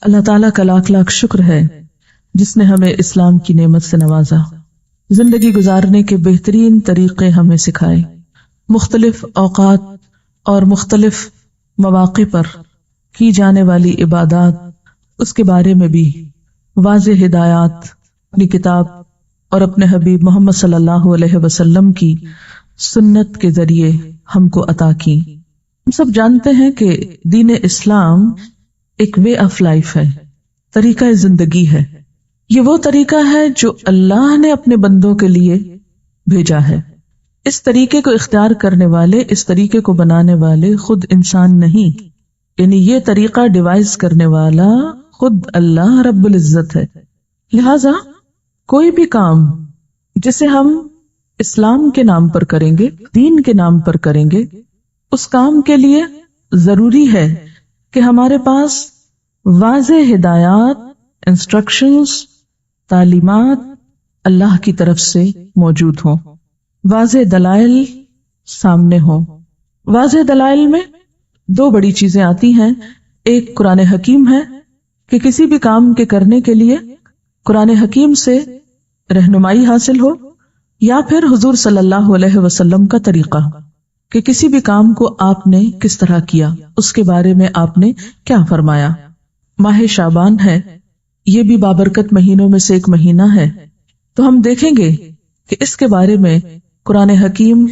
اللہ تعالیٰ کا لاکھ لاکھ شکر ہے جس نے ہمیں اسلام کی نعمت سے نوازا، زندگی گزارنے کے بہترین طریقے ہمیں سکھائے، مختلف اوقات اور مختلف مواقع پر کی جانے والی عبادات، اس کے بارے میں بھی واضح ہدایات اپنی کتاب اور اپنے حبیب محمد صلی اللہ علیہ وسلم کی سنت کے ذریعے ہم کو عطا کی۔ ہم سب جانتے ہیں کہ دین اسلام ایک وے آف لائف ہے، طریقہ زندگی ہے۔ یہ وہ طریقہ ہے جو اللہ نے اپنے بندوں کے لیے بھیجا ہے۔ اس طریقے کو اختیار کرنے والے، اس طریقے کو بنانے والے خود انسان نہیں، یعنی یہ طریقہ ڈیوائز کرنے والا خود اللہ رب العزت ہے۔ لہذا کوئی بھی کام جسے ہم اسلام کے نام پر کریں گے، دین کے نام پر کریں گے، اس کام کے لیے ضروری ہے کہ ہمارے پاس واضح ہدایات، انسٹرکشنز، تعلیمات اللہ کی طرف سے موجود ہوں، واضح دلائل سامنے ہوں۔ واضح دلائل میں دو بڑی چیزیں آتی ہیں، ایک قرآن حکیم ہے کہ کسی بھی کام کے کرنے کے لیے قرآن حکیم سے رہنمائی حاصل ہو، یا پھر حضور صلی اللہ علیہ وسلم کا طریقہ کہ کسی بھی کام کو آپ نے کس طرح کیا، اس کے بارے میں آپ نے کیا فرمایا۔ ماہ شعبان ہے، یہ بھی بابرکت مہینوں میں سے ایک مہینہ ہے، تو ہم دیکھیں گے کہ اس کے بارے میں قرآن حکیم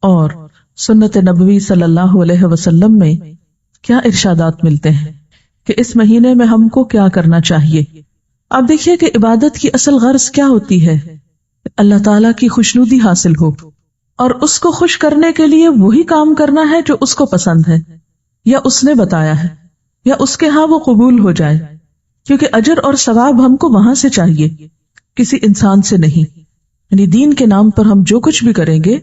اور سنت نبوی صلی اللہ علیہ وسلم میں کیا ارشادات ملتے ہیں کہ اس مہینے میں ہم کو کیا کرنا چاہیے۔ آپ دیکھیے کہ عبادت کی اصل غرض کیا ہوتی ہے، اللہ تعالیٰ کی خوشنودی حاصل ہو، اور اس کو خوش کرنے کے لیے وہی کام کرنا ہے جو اس کو پسند ہے یا اس نے بتایا ہے، یا اس کے ہاں وہ قبول ہو جائے، کیونکہ اجر اور ثواب ہم کو وہاں سے چاہیے، کسی انسان سے نہیں۔ یعنی دین کے نام پر ہم جو کچھ بھی کریں گے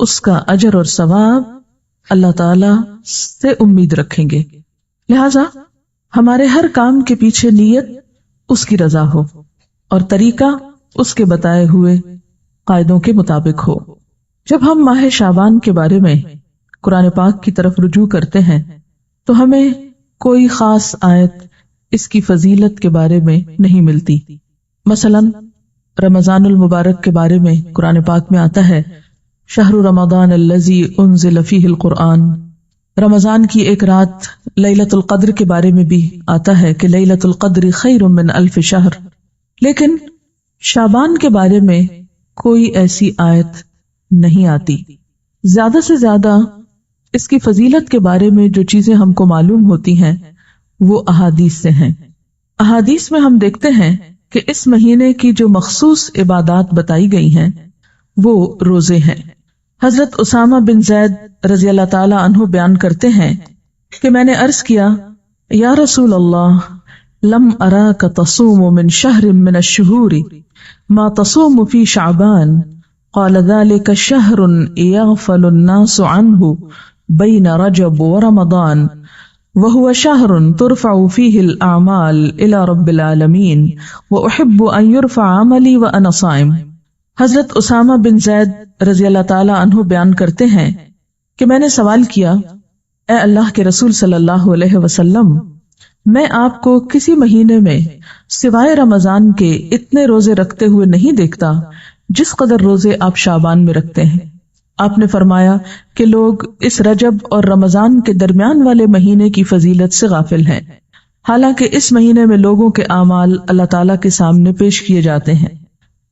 اس کا اجر اور ثواب اللہ تعالی سے امید رکھیں گے۔ لہذا ہمارے ہر کام کے پیچھے نیت اس کی رضا ہو اور طریقہ اس کے بتائے ہوئے قاعدوں کے مطابق ہو۔ جب ہم ماہ شعبان کے بارے میں قرآن پاک کی طرف رجوع کرتے ہیں تو ہمیں کوئی خاص آیت اس کی فضیلت کے بارے میں نہیں ملتی۔ مثلا رمضان المبارک کے بارے میں قرآن پاک میں آتا ہے، شہر رمضان الذی انزل فیہ القرآن۔ رمضان کی ایک رات لیلۃ القدر کے بارے میں بھی آتا ہے کہ لیلۃ القدر خیر من الف شہر، لیکن شعبان کے بارے میں کوئی ایسی آیت نہیں آتی۔ زیادہ سے زیادہ اس کی فضیلت کے بارے میں جو چیزیں ہم کو معلوم ہوتی ہیں وہ احادیث سے ہیں۔ احادیث میں ہم دیکھتے ہیں کہ اس مہینے کی جو مخصوص عبادات بتائی گئی ہیں وہ روزے ہیں۔ حضرت اسامہ بن زید رضی اللہ تعالی عنہ بیان کرتے ہیں کہ میں نے عرض کیا، یا رسول اللہ، لم اراک تصوم من شہر من الشہور ما تصوم فی شعبان، قال ذلك شهر يغفل الناس عنه بين رجب ورمضان وهو شهر ترفع فيه الأعمال إلى رب العالمين وأحب أن يرفع عملي وأنا صائم۔ حضرت اسامہ بن زید رضی اللہ تعالی عنہ بیان کرتے ہیں کہ میں نے سوال کیا، اے اللہ کے رسول صلی اللہ علیہ وسلم، میں آپ کو کسی مہینے میں سوائے رمضان کے اتنے روزے رکھتے ہوئے نہیں دیکھتا جس قدر روزے آپ شعبان میں رکھتے ہیں۔ آپ نے فرمایا کہ لوگ اس رجب اور رمضان کے درمیان والے مہینے کی فضیلت سے غافل ہیں، حالانکہ اس مہینے میں لوگوں کے اعمال اللہ تعالیٰ کے سامنے پیش کیے جاتے ہیں۔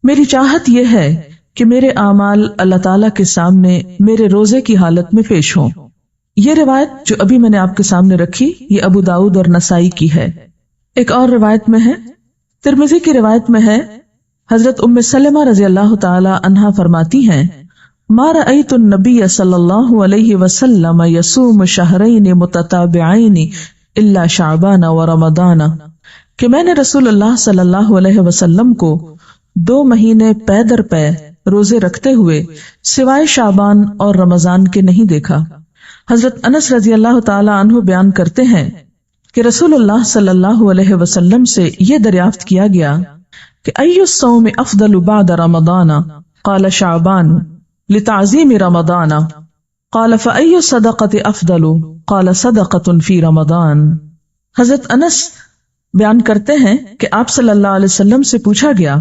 میری چاہت یہ ہے کہ میرے اعمال اللہ تعالیٰ کے سامنے میرے روزے کی حالت میں پیش ہوں۔ یہ روایت جو ابھی میں نے آپ کے سامنے رکھی یہ ابو داؤد اور نسائی کی ہے۔ ایک اور روایت میں ہے، ترمذی کی روایت میں ہے، حضرت ام سلمہ رضی اللہ تعالی عنہا فرماتی ہیں، ما رأیت النبی صلی اللہ علیہ وسلم یصوم شہرین متتابعین الا شعبان و رمضان، کہ میں نے رسول اللہ صلی اللہ علیہ وسلم کو 2 مہینے پے در پے روزے رکھتے ہوئے سوائے شعبان اور رمضان کے نہیں دیکھا۔ حضرت انس رضی اللہ تعالی عنہ بیان کرتے ہیں کہ رسول اللہ صلی اللہ علیہ وسلم سے یہ دریافت کیا گیا کہ ای الصوم افضل بعد رمضان، قال شعبان لتعظیم رمضان، قال فای الصدقۃ افضل، قال صدقۃ فی رمضان۔ حضرت انس بیان کرتے ہیں کہ آپ صلی اللہ علیہ وسلم سے پوچھا گیا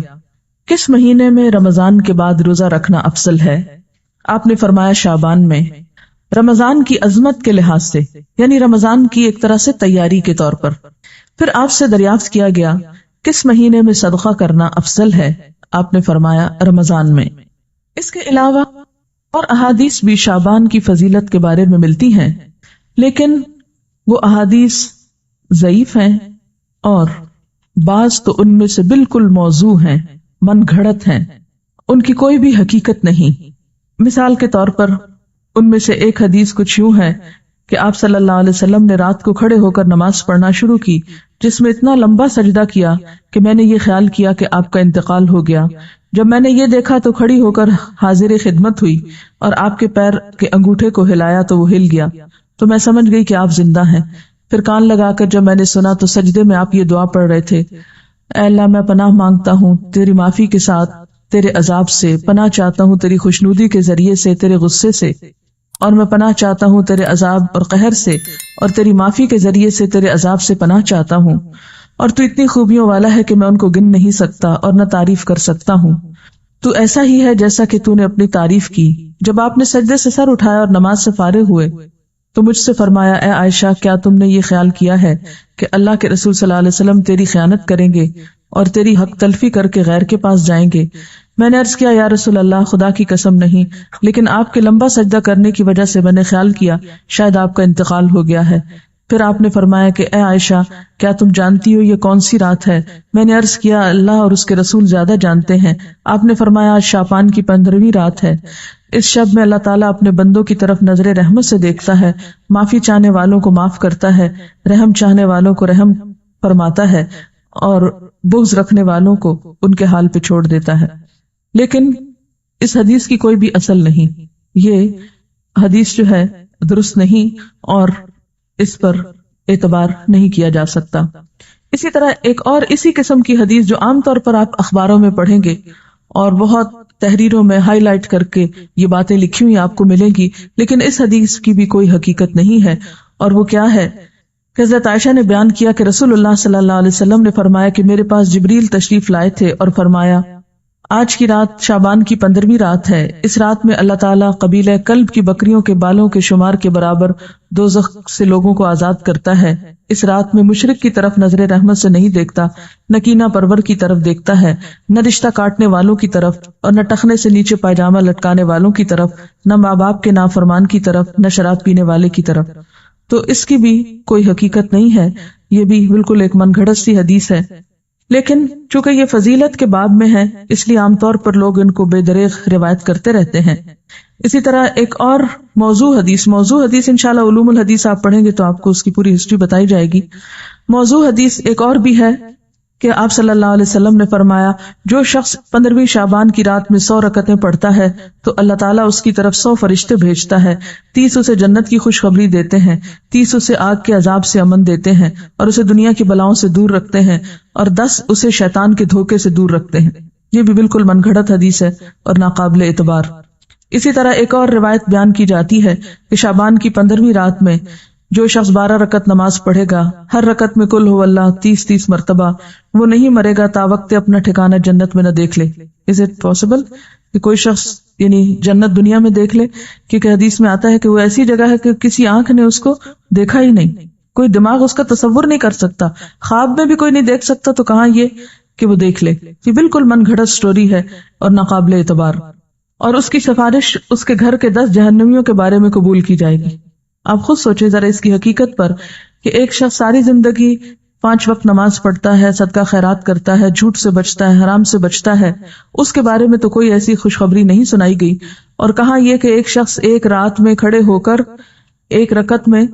کس مہینے میں رمضان کے بعد روزہ رکھنا افضل ہے؟ آپ نے فرمایا شعبان میں، رمضان کی عظمت کے لحاظ سے، یعنی رمضان کی ایک طرح سے تیاری کے طور پر۔ پھر آپ سے دریافت کیا گیا کس مہینے میں صدقہ کرنا افضل ہے؟ آپ نے فرمایا رمضان میں۔ اس کے علاوہ اور احادیث بھی شعبان کی فضیلت کے بارے میں ملتی ہیں، لیکن وہ احادیث ضعیف ہیں اور بعض تو ان میں سے بالکل موضوع ہیں، من گھڑت ہیں، ان کی کوئی بھی حقیقت نہیں۔ مثال کے طور پر ان میں سے ایک حدیث کچھ یوں ہے کہ آپ صلی اللہ علیہ وسلم نے رات کو کھڑے ہو کر نماز پڑھنا شروع کی، جس میں اتنا لمبا سجدہ کیا کہ میں نے یہ خیال کیا کہ آپ کا انتقال ہو گیا۔ جب میں نے یہ دیکھا تو کھڑی ہو کر حاضر خدمت ہوئی اور آپ کے پیر کے انگوٹھے کو ہلایا تو وہ ہل گیا، تو میں سمجھ گئی کہ آپ زندہ ہیں۔ پھر کان لگا کر جب میں نے سنا تو سجدے میں آپ یہ دعا پڑھ رہے تھے، اے اللہ میں پناہ مانگتا ہوں تیری معافی کے ساتھ تیرے عذاب سے، پناہ چاہتا ہوں تیری خوشنودی کے ذریعے سے تیرے غصے سے، اور میں پناہ چاہتا ہوں تیرے عذاب اور قہر سے، اور تیری معافی کے ذریعے سے تیرے عذاب سے پناہ چاہتا ہوں، اور تو اتنی خوبیوں والا ہے کہ میں ان کو گن نہیں سکتا اور نہ تعریف کر سکتا ہوں۔ تو ایسا ہی ہے جیسا کہ تو نے اپنی تعریف کی۔ جب آپ نے سجدے سے سر اٹھایا اور نماز سے فارغ ہوئے تو مجھ سے فرمایا، اے عائشہ کیا تم نے یہ خیال کیا ہے کہ اللہ کے رسول صلی اللہ علیہ وسلم تیری خیانت کریں گے اور تیری حق تلفی کر کے غیر کے پاس جائیں گے؟ میں نے عرض کیا، یا رسول اللہ خدا کی قسم نہیں، لیکن آپ کے لمبا سجدہ کرنے کی وجہ سے میں نے خیال کیا شاید آپ کا انتقال ہو گیا ہے۔ پھر آپ نے فرمایا کہ اے عائشہ کیا تم جانتی ہو یہ کون سی رات ہے؟ میں نے عرض کیا، اللہ اور اس کے رسول زیادہ جانتے ہیں۔ آپ نے فرمایا آج شعبان کی 15ویں رات ہے۔ اس شب میں اللہ تعالیٰ اپنے بندوں کی طرف نظر رحمت سے دیکھتا ہے، معافی چاہنے والوں کو معاف کرتا ہے، رحم چاہنے والوں کو رحم فرماتا ہے، اور بغض رکھنے والوں کو ان کے حال پہ چھوڑ دیتا ہے۔ لیکن اس حدیث کی کوئی بھی اصل نہیں، یہ حدیث جو ہے درست نہیں اور اس پر اعتبار نہیں کیا جا سکتا۔ اسی طرح ایک اور اسی قسم کی حدیث جو عام طور پر آپ اخباروں میں پڑھیں گے اور بہت تحریروں میں ہائی لائٹ کر کے یہ باتیں لکھی ہوئی آپ کو ملیں گی، لیکن اس حدیث کی بھی کوئی حقیقت نہیں ہے، اور وہ کیا ہے کہ حضرت عائشہ نے بیان کیا کہ رسول اللہ صلی اللہ علیہ وسلم نے فرمایا کہ میرے پاس جبریل تشریف لائے تھے اور فرمایا آج کی رات شعبان کی 15ویں رات ہے، اس رات میں اللہ تعالیٰ قبیلہ کلب کی بکریوں کے بالوں کے شمار کے برابر دوزخ سے لوگوں کو آزاد کرتا ہے۔ اس رات میں مشرک کی طرف نظر رحمت سے نہیں دیکھتا، نہ کینہ پرور کی طرف دیکھتا ہے، نہ رشتہ کاٹنے والوں کی طرف، اور نہ ٹخنے سے نیچے پائجامہ لٹکانے والوں کی طرف، نہ ماں باپ کے نافرمان کی طرف، نہ شراب پینے والے کی طرف۔ تو اس کی بھی کوئی حقیقت نہیں ہے، یہ بھی بالکل ایک من گھڑت سی حدیث ہے، لیکن چونکہ یہ فضیلت کے باب میں ہے اس لیے عام طور پر لوگ ان کو بے دریغ روایت کرتے رہتے ہیں۔ اسی طرح ایک اور موضوع حدیث انشاءاللہ علوم الحدیث آپ پڑھیں گے تو آپ کو اس کی پوری ہسٹری بتائی جائے گی۔ موضوع حدیث ایک اور بھی ہے کہ آپ صلی اللہ علیہ وسلم نے فرمایا جو شخص 15ویں شعبان کی رات میں 100 رکعتیں پڑھتا ہے تو اللہ تعالیٰ اس کی طرف 100 فرشتے بھیجتا ہے، 30 اسے جنت کی خوشخبری دیتے ہیں، 30 اسے آگ کے عذاب سے امن دیتے ہیں اور اسے دنیا کی بلاؤں سے دور رکھتے ہیں، اور 10 اسے شیطان کے دھوکے سے دور رکھتے ہیں۔ یہ بھی بالکل من گھڑت حدیث ہے اور ناقابل اعتبار۔ اسی طرح ایک اور روایت بیان کی جاتی ہے کہ شعبان کی 15ویں رات میں جو شخص 12 رکعت نماز پڑھے گا، ہر رکعت میں قل هو اللہ 30 مرتبہ، وہ نہیں مرے گا تا وقت اپنا ٹھکانہ جنت میں نہ دیکھ لے۔ Is it possible کہ کوئی شخص یعنی جنت دنیا میں دیکھ لے؟ کیونکہ حدیث میں آتا ہے کہ وہ ایسی جگہ ہے کہ کسی آنکھ نے اس کو دیکھا ہی نہیں، کوئی دماغ اس کا تصور نہیں کر سکتا، خواب میں بھی کوئی نہیں دیکھ سکتا، تو کہاں یہ کہ وہ دیکھ لے۔ یہ بالکل من گھڑت سٹوری ہے اور ناقابل اعتبار، اور اس کی سفارش اس کے گھر کے 10 جہنمیوں کے بارے میں قبول کی جائے گی۔ آپ خود سوچیں ذرا اس کی حقیقت پر کہ ایک شخص ساری زندگی 5 وقت نماز پڑھتا ہے، صدقہ خیرات کرتا ہے، جھوٹ سے بچتا ہے، حرام سے بچتا ہے، اس کے بارے میں تو کوئی ایسی خوشخبری نہیں سنائی گئی، اور کہاں یہ کہ ایک شخص ایک رات میں کھڑے ہو کر ایک رکعت میں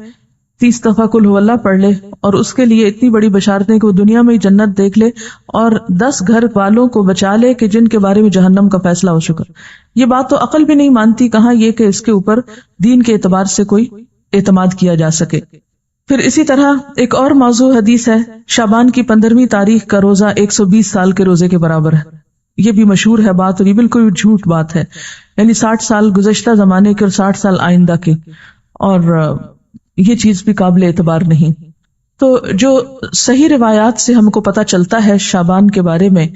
30 دفعہ قل هو اللہ پڑھ لے اور اس کے لیے اتنی بڑی بشارتیں کہ وہ دنیا میں ہی جنت دیکھ لے اور 10 گھر والوں کو بچا لے کہ جن کے بارے میں جہنم کا فیصلہ ہو چکا۔ یہ بات تو عقل بھی نہیں مانتی، کہاں یہ کہ اس کے اوپر دین کے اعتبار سے کوئی اعتماد کیا جا سکے۔ پھر اسی طرح ایک اور موضوع حدیث ہے، شعبان کی 15ویں تاریخ کا روزہ 120 سال کے روزے کے برابر ہے۔ یہ بھی مشہور ہے بات، اور یہ بالکل جھوٹ بات ہے، یعنی 60 سال گزشتہ زمانے کے اور 60 سال آئندہ کے، اور یہ چیز بھی قابل اعتبار نہیں۔ تو جو صحیح روایات سے ہم کو پتہ چلتا ہے شعبان کے بارے میں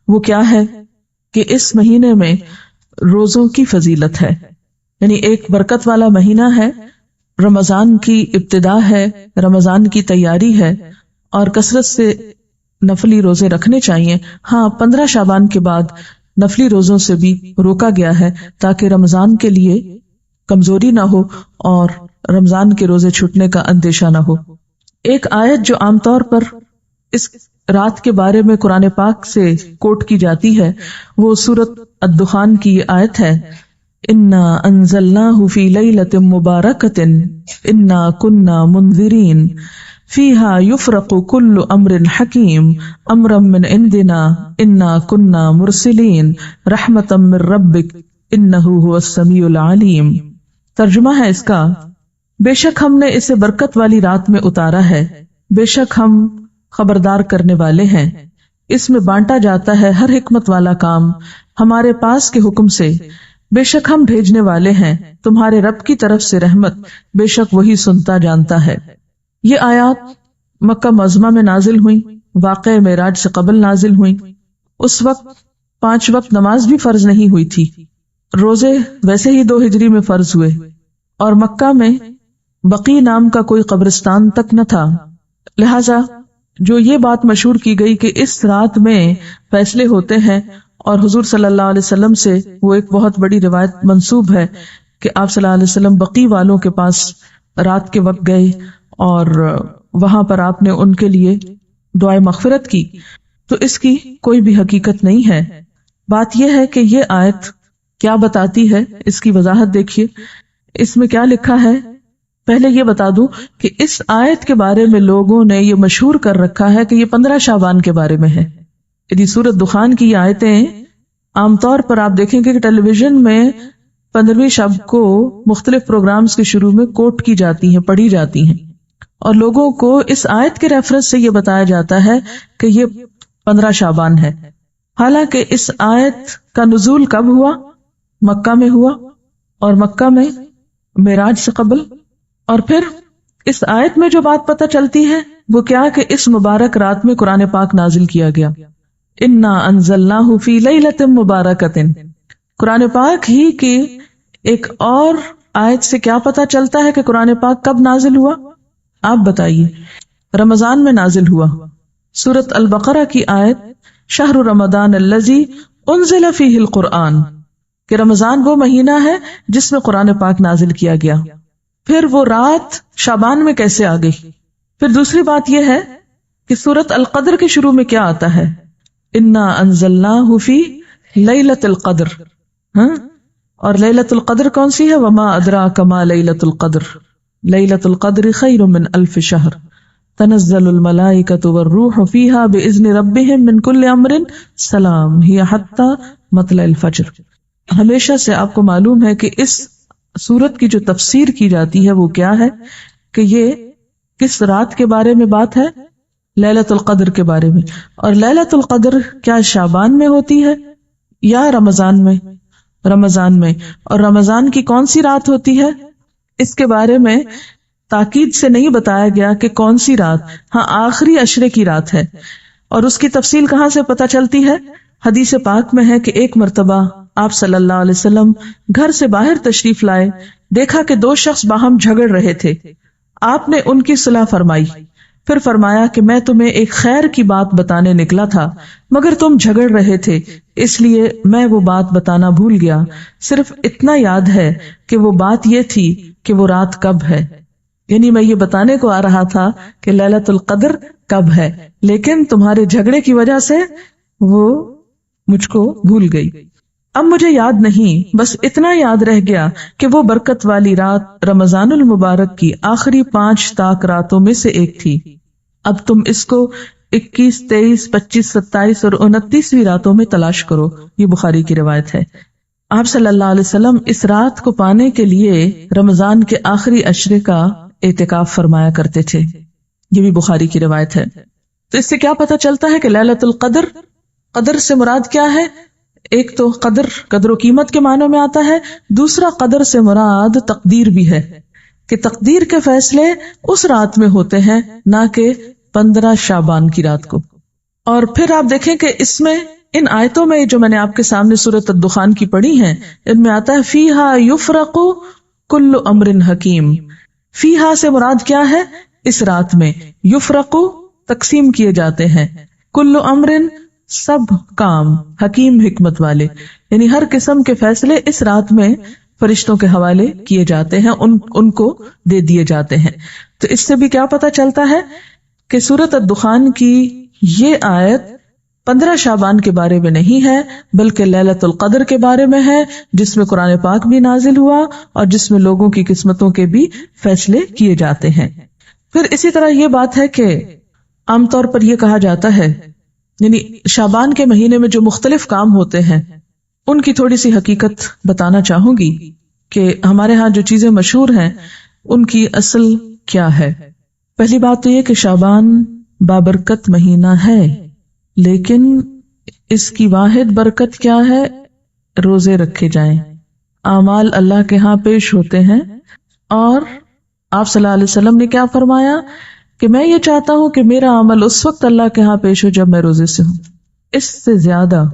وہ کیا ہے کہ اس مہینے میں روزوں کی فضیلت ہے، یعنی ایک برکت والا مہینہ ہے، رمضان کی ابتدا ہے، رمضان کی تیاری ہے، اور کثرت سے نفلی روزے رکھنے چاہیے۔ ہاں 15 شعبان کے بعد نفلی روزوں سے بھی روکا گیا ہے تاکہ رمضان کے لیے کمزوری نہ ہو اور رمضان کے روزے چھوٹنے کا اندیشہ نہ ہو۔ ایک آیت جو عام طور پر اس رات کے بارے میں قرآن پاک سے کوٹ کی جاتی ہے وہ سورۃ الدخان کی یہ آیت ہے، انا انزلناہ فی لیلۃ مبارکۃ انا کنا منذرین فیہا یفرق کل امر حکیم امرا من عندنا انا کنا مرسلین رحمتا من ربک انہ هو السمیع العلیم۔ ترجمہ ہے اس کا، بے شک ہم نے اسے برکت والی رات میں اتارا ہے، بے شک ہم خبردار کرنے والے ہیں، اس میں بانٹا جاتا ہے ہر حکمت والا کام ہمارے پاس کے حکم سے، بے شک ہم بھیجنے والے ہیں تمہارے رب کی طرف سے رحمت، بے شک وہی سنتا جانتا ہے۔ یہ آیات مکہ معظمہ میں نازل ہوئیں، واقعہ معراج سے قبل نازل ہوئیں۔ اس وقت 5 وقت نماز بھی فرض نہیں ہوئی تھی، روزے ویسے ہی 2 ہجری میں فرض ہوئے، اور مکہ میں بقی نام کا کوئی قبرستان تک نہ تھا، لہذا جو یہ بات مشہور کی گئی کہ اس رات میں فیصلے ہوتے ہیں، اور حضور صلی اللہ علیہ وسلم سے وہ ایک بہت بڑی روایت منسوب ہے کہ آپ صلی اللہ علیہ وسلم بقی والوں کے پاس رات کے وقت گئے اور وہاں پر آپ نے ان کے لیے دعائے مغفرت کی، تو اس کی کوئی بھی حقیقت نہیں ہے۔ بات یہ ہے کہ یہ آیت کیا بتاتی ہے، اس کی وضاحت دیکھیے، اس میں کیا لکھا ہے۔ پہلے یہ بتا دوں کہ اس آیت کے بارے میں لوگوں نے یہ مشہور کر رکھا ہے کہ یہ 15 شعبان کے بارے میں ہے۔ یعنی سورۃ دخان کی یہ آیتیں عام طور پر آپ دیکھیں گے کہ ٹیلی ویژن میں 15ویں شب کو مختلف پروگرامز کے شروع میں کوٹ کی جاتی ہیں، پڑھی جاتی ہیں، اور لوگوں کو اس آیت کے ریفرنس سے یہ بتایا جاتا ہے کہ یہ 15 شعبان ہے، حالانکہ اس آیت کا نزول کب ہوا؟ مکہ میں ہوا، اور مکہ میں معراج سے قبل۔ اور پھر اس آیت میں جو بات پتہ چلتی ہے وہ کیا کہ اس مبارک رات میں قرآن پاک نازل کیا گیا، انا انزلناہ فی لیلۃ مبارکۃ۔ قرآن پاک ہی کی ایک اور آیت سے کیا پتہ چلتا ہے کہ قرآن پاک کب نازل ہوا؟ آپ بتائیے۔ رمضان میں نازل ہوا۔ سورۃ البقرہ کی آیت شہر رمضان الذی انزل فیہ القرآن، کہ رمضان وہ مہینہ ہے جس میں قرآن پاک نازل کیا گیا۔ پھر وہ رات شعبان میں کیسے آ گئی؟ پھر دوسری بات یہ ہے کہ سورۃ القدر کے شروع میں کیا آتا ہے؟ انا انزلناہ فی لیلۃ القدر، اور لیلۃ القدر کون سی ہے؟ وما ادراک ما لیلۃ القدر، لیلۃ القدر خیر من الف شہر تنزل الملائکۃ والروح فیہا باذن ربہم من کل امر سلام ہی حتی مطلع الفجر۔ ہمیشہ سے آپ کو معلوم ہے کہ اس سورت کی جو تفسیر کی جاتی ہے وہ کیا ہے کہ یہ کس رات کے بارے میں بات ہے؟ لیلۃ القدر کے بارے میں۔ اور لیلۃ القدر کیا شعبان میں ہوتی ہے یا رمضان میں؟ رمضان میں۔ اور رمضان کی کون سی رات ہوتی ہے؟ اس کے بارے میں تاکید سے نہیں بتایا گیا کہ کون سی رات، ہاں آخری عشرے کی رات ہے۔ اور اس کی تفصیل کہاں سے پتہ چلتی ہے؟ حدیث پاک میں ہے کہ ایک مرتبہ آپ صلی اللہ علیہ وسلم گھر سے باہر تشریف لائے، دیکھا کہ 2 شخص باہم جھگڑ رہے تھے، آپ نے ان کی صلح فرمائی، پھر فرمایا کہ میں تمہیں ایک خیر کی بات بتانے نکلا تھا مگر تم جھگڑ رہے تھے، اس لیے میں وہ بات بتانا بھول گیا، صرف اتنا یاد ہے کہ وہ بات یہ تھی کہ وہ رات کب ہے، یعنی میں یہ بتانے کو آ رہا تھا کہ لیلۃ القدر کب ہے، لیکن تمہارے جھگڑے کی وجہ سے وہ مجھ کو بھول گئی، اب مجھے یاد نہیں، بس اتنا یاد رہ گیا کہ وہ برکت والی رات رمضان المبارک کی آخری 5 طاق راتوں میں سے ایک تھی، اب تم اس کو 21، 23، 25، 27 اور 29ویں راتوں میں تلاش کرو۔ یہ بخاری کی روایت ہے۔ آپ صلی اللہ علیہ وسلم اس رات کو پانے کے لیے رمضان کے آخری عشرے کا اعتکاف فرمایا کرتے تھے، یہ بھی بخاری کی روایت ہے۔ تو اس سے کیا پتہ چلتا ہے کہ لیلۃ القدر، قدر سے مراد کیا ہے؟ ایک تو قدر و قیمت کے معنوں میں آتا ہے، دوسرا قدر سے مراد تقدیر بھی ہے، کہ تقدیر کے فیصلے اس رات میں ہوتے ہیں، نہ کہ 15 شعبان کی رات کو۔ اور پھر آپ دیکھیں کہ اس میں ان آیتوں میں جو میں نے آپ کے سامنے سورۃ الدخان کی پڑھی ہیں، ان میں آتا ہے فیہا یفرق کل امر حکیم۔ فیہا سے مراد کیا ہے؟ اس رات میں، یفرق تقسیم کیے جاتے ہیں، کل امر سب کام، حکیم حکمت والے، یعنی ہر قسم کے فیصلے اس رات میں فرشتوں کے حوالے کیے جاتے ہیں، ان کو دے دیے جاتے ہیں۔ تو اس سے بھی کیا پتہ چلتا ہے کہ سورۃ الدخان کی یہ آیت 15 شعبان کے بارے میں نہیں ہے، بلکہ لیلۃ القدر کے بارے میں ہے، جس میں قرآن پاک بھی نازل ہوا اور جس میں لوگوں کی قسمتوں کے بھی فیصلے کیے جاتے ہیں۔ پھر اسی طرح یہ بات ہے کہ عام طور پر یہ کہا جاتا ہے، یعنی شعبان کے مہینے میں جو مختلف کام ہوتے ہیں ان کی تھوڑی سی حقیقت بتانا چاہوں گی کہ ہمارے ہاں جو چیزیں مشہور ہیں ان کی اصل کیا ہے۔ پہلی بات تو یہ کہ شعبان بابرکت مہینہ ہے، لیکن اس کی واحد برکت کیا ہے؟ روزے رکھے جائیں، اعمال اللہ کے ہاں پیش ہوتے ہیں، اور آپ صلی اللہ علیہ وسلم نے کیا فرمایا کہ میں یہ چاہتا ہوں کہ میرا عمل اس وقت اللہ کے ہاں پیش ہو جب میں روزے سے ہوں۔ اس سے زیادہ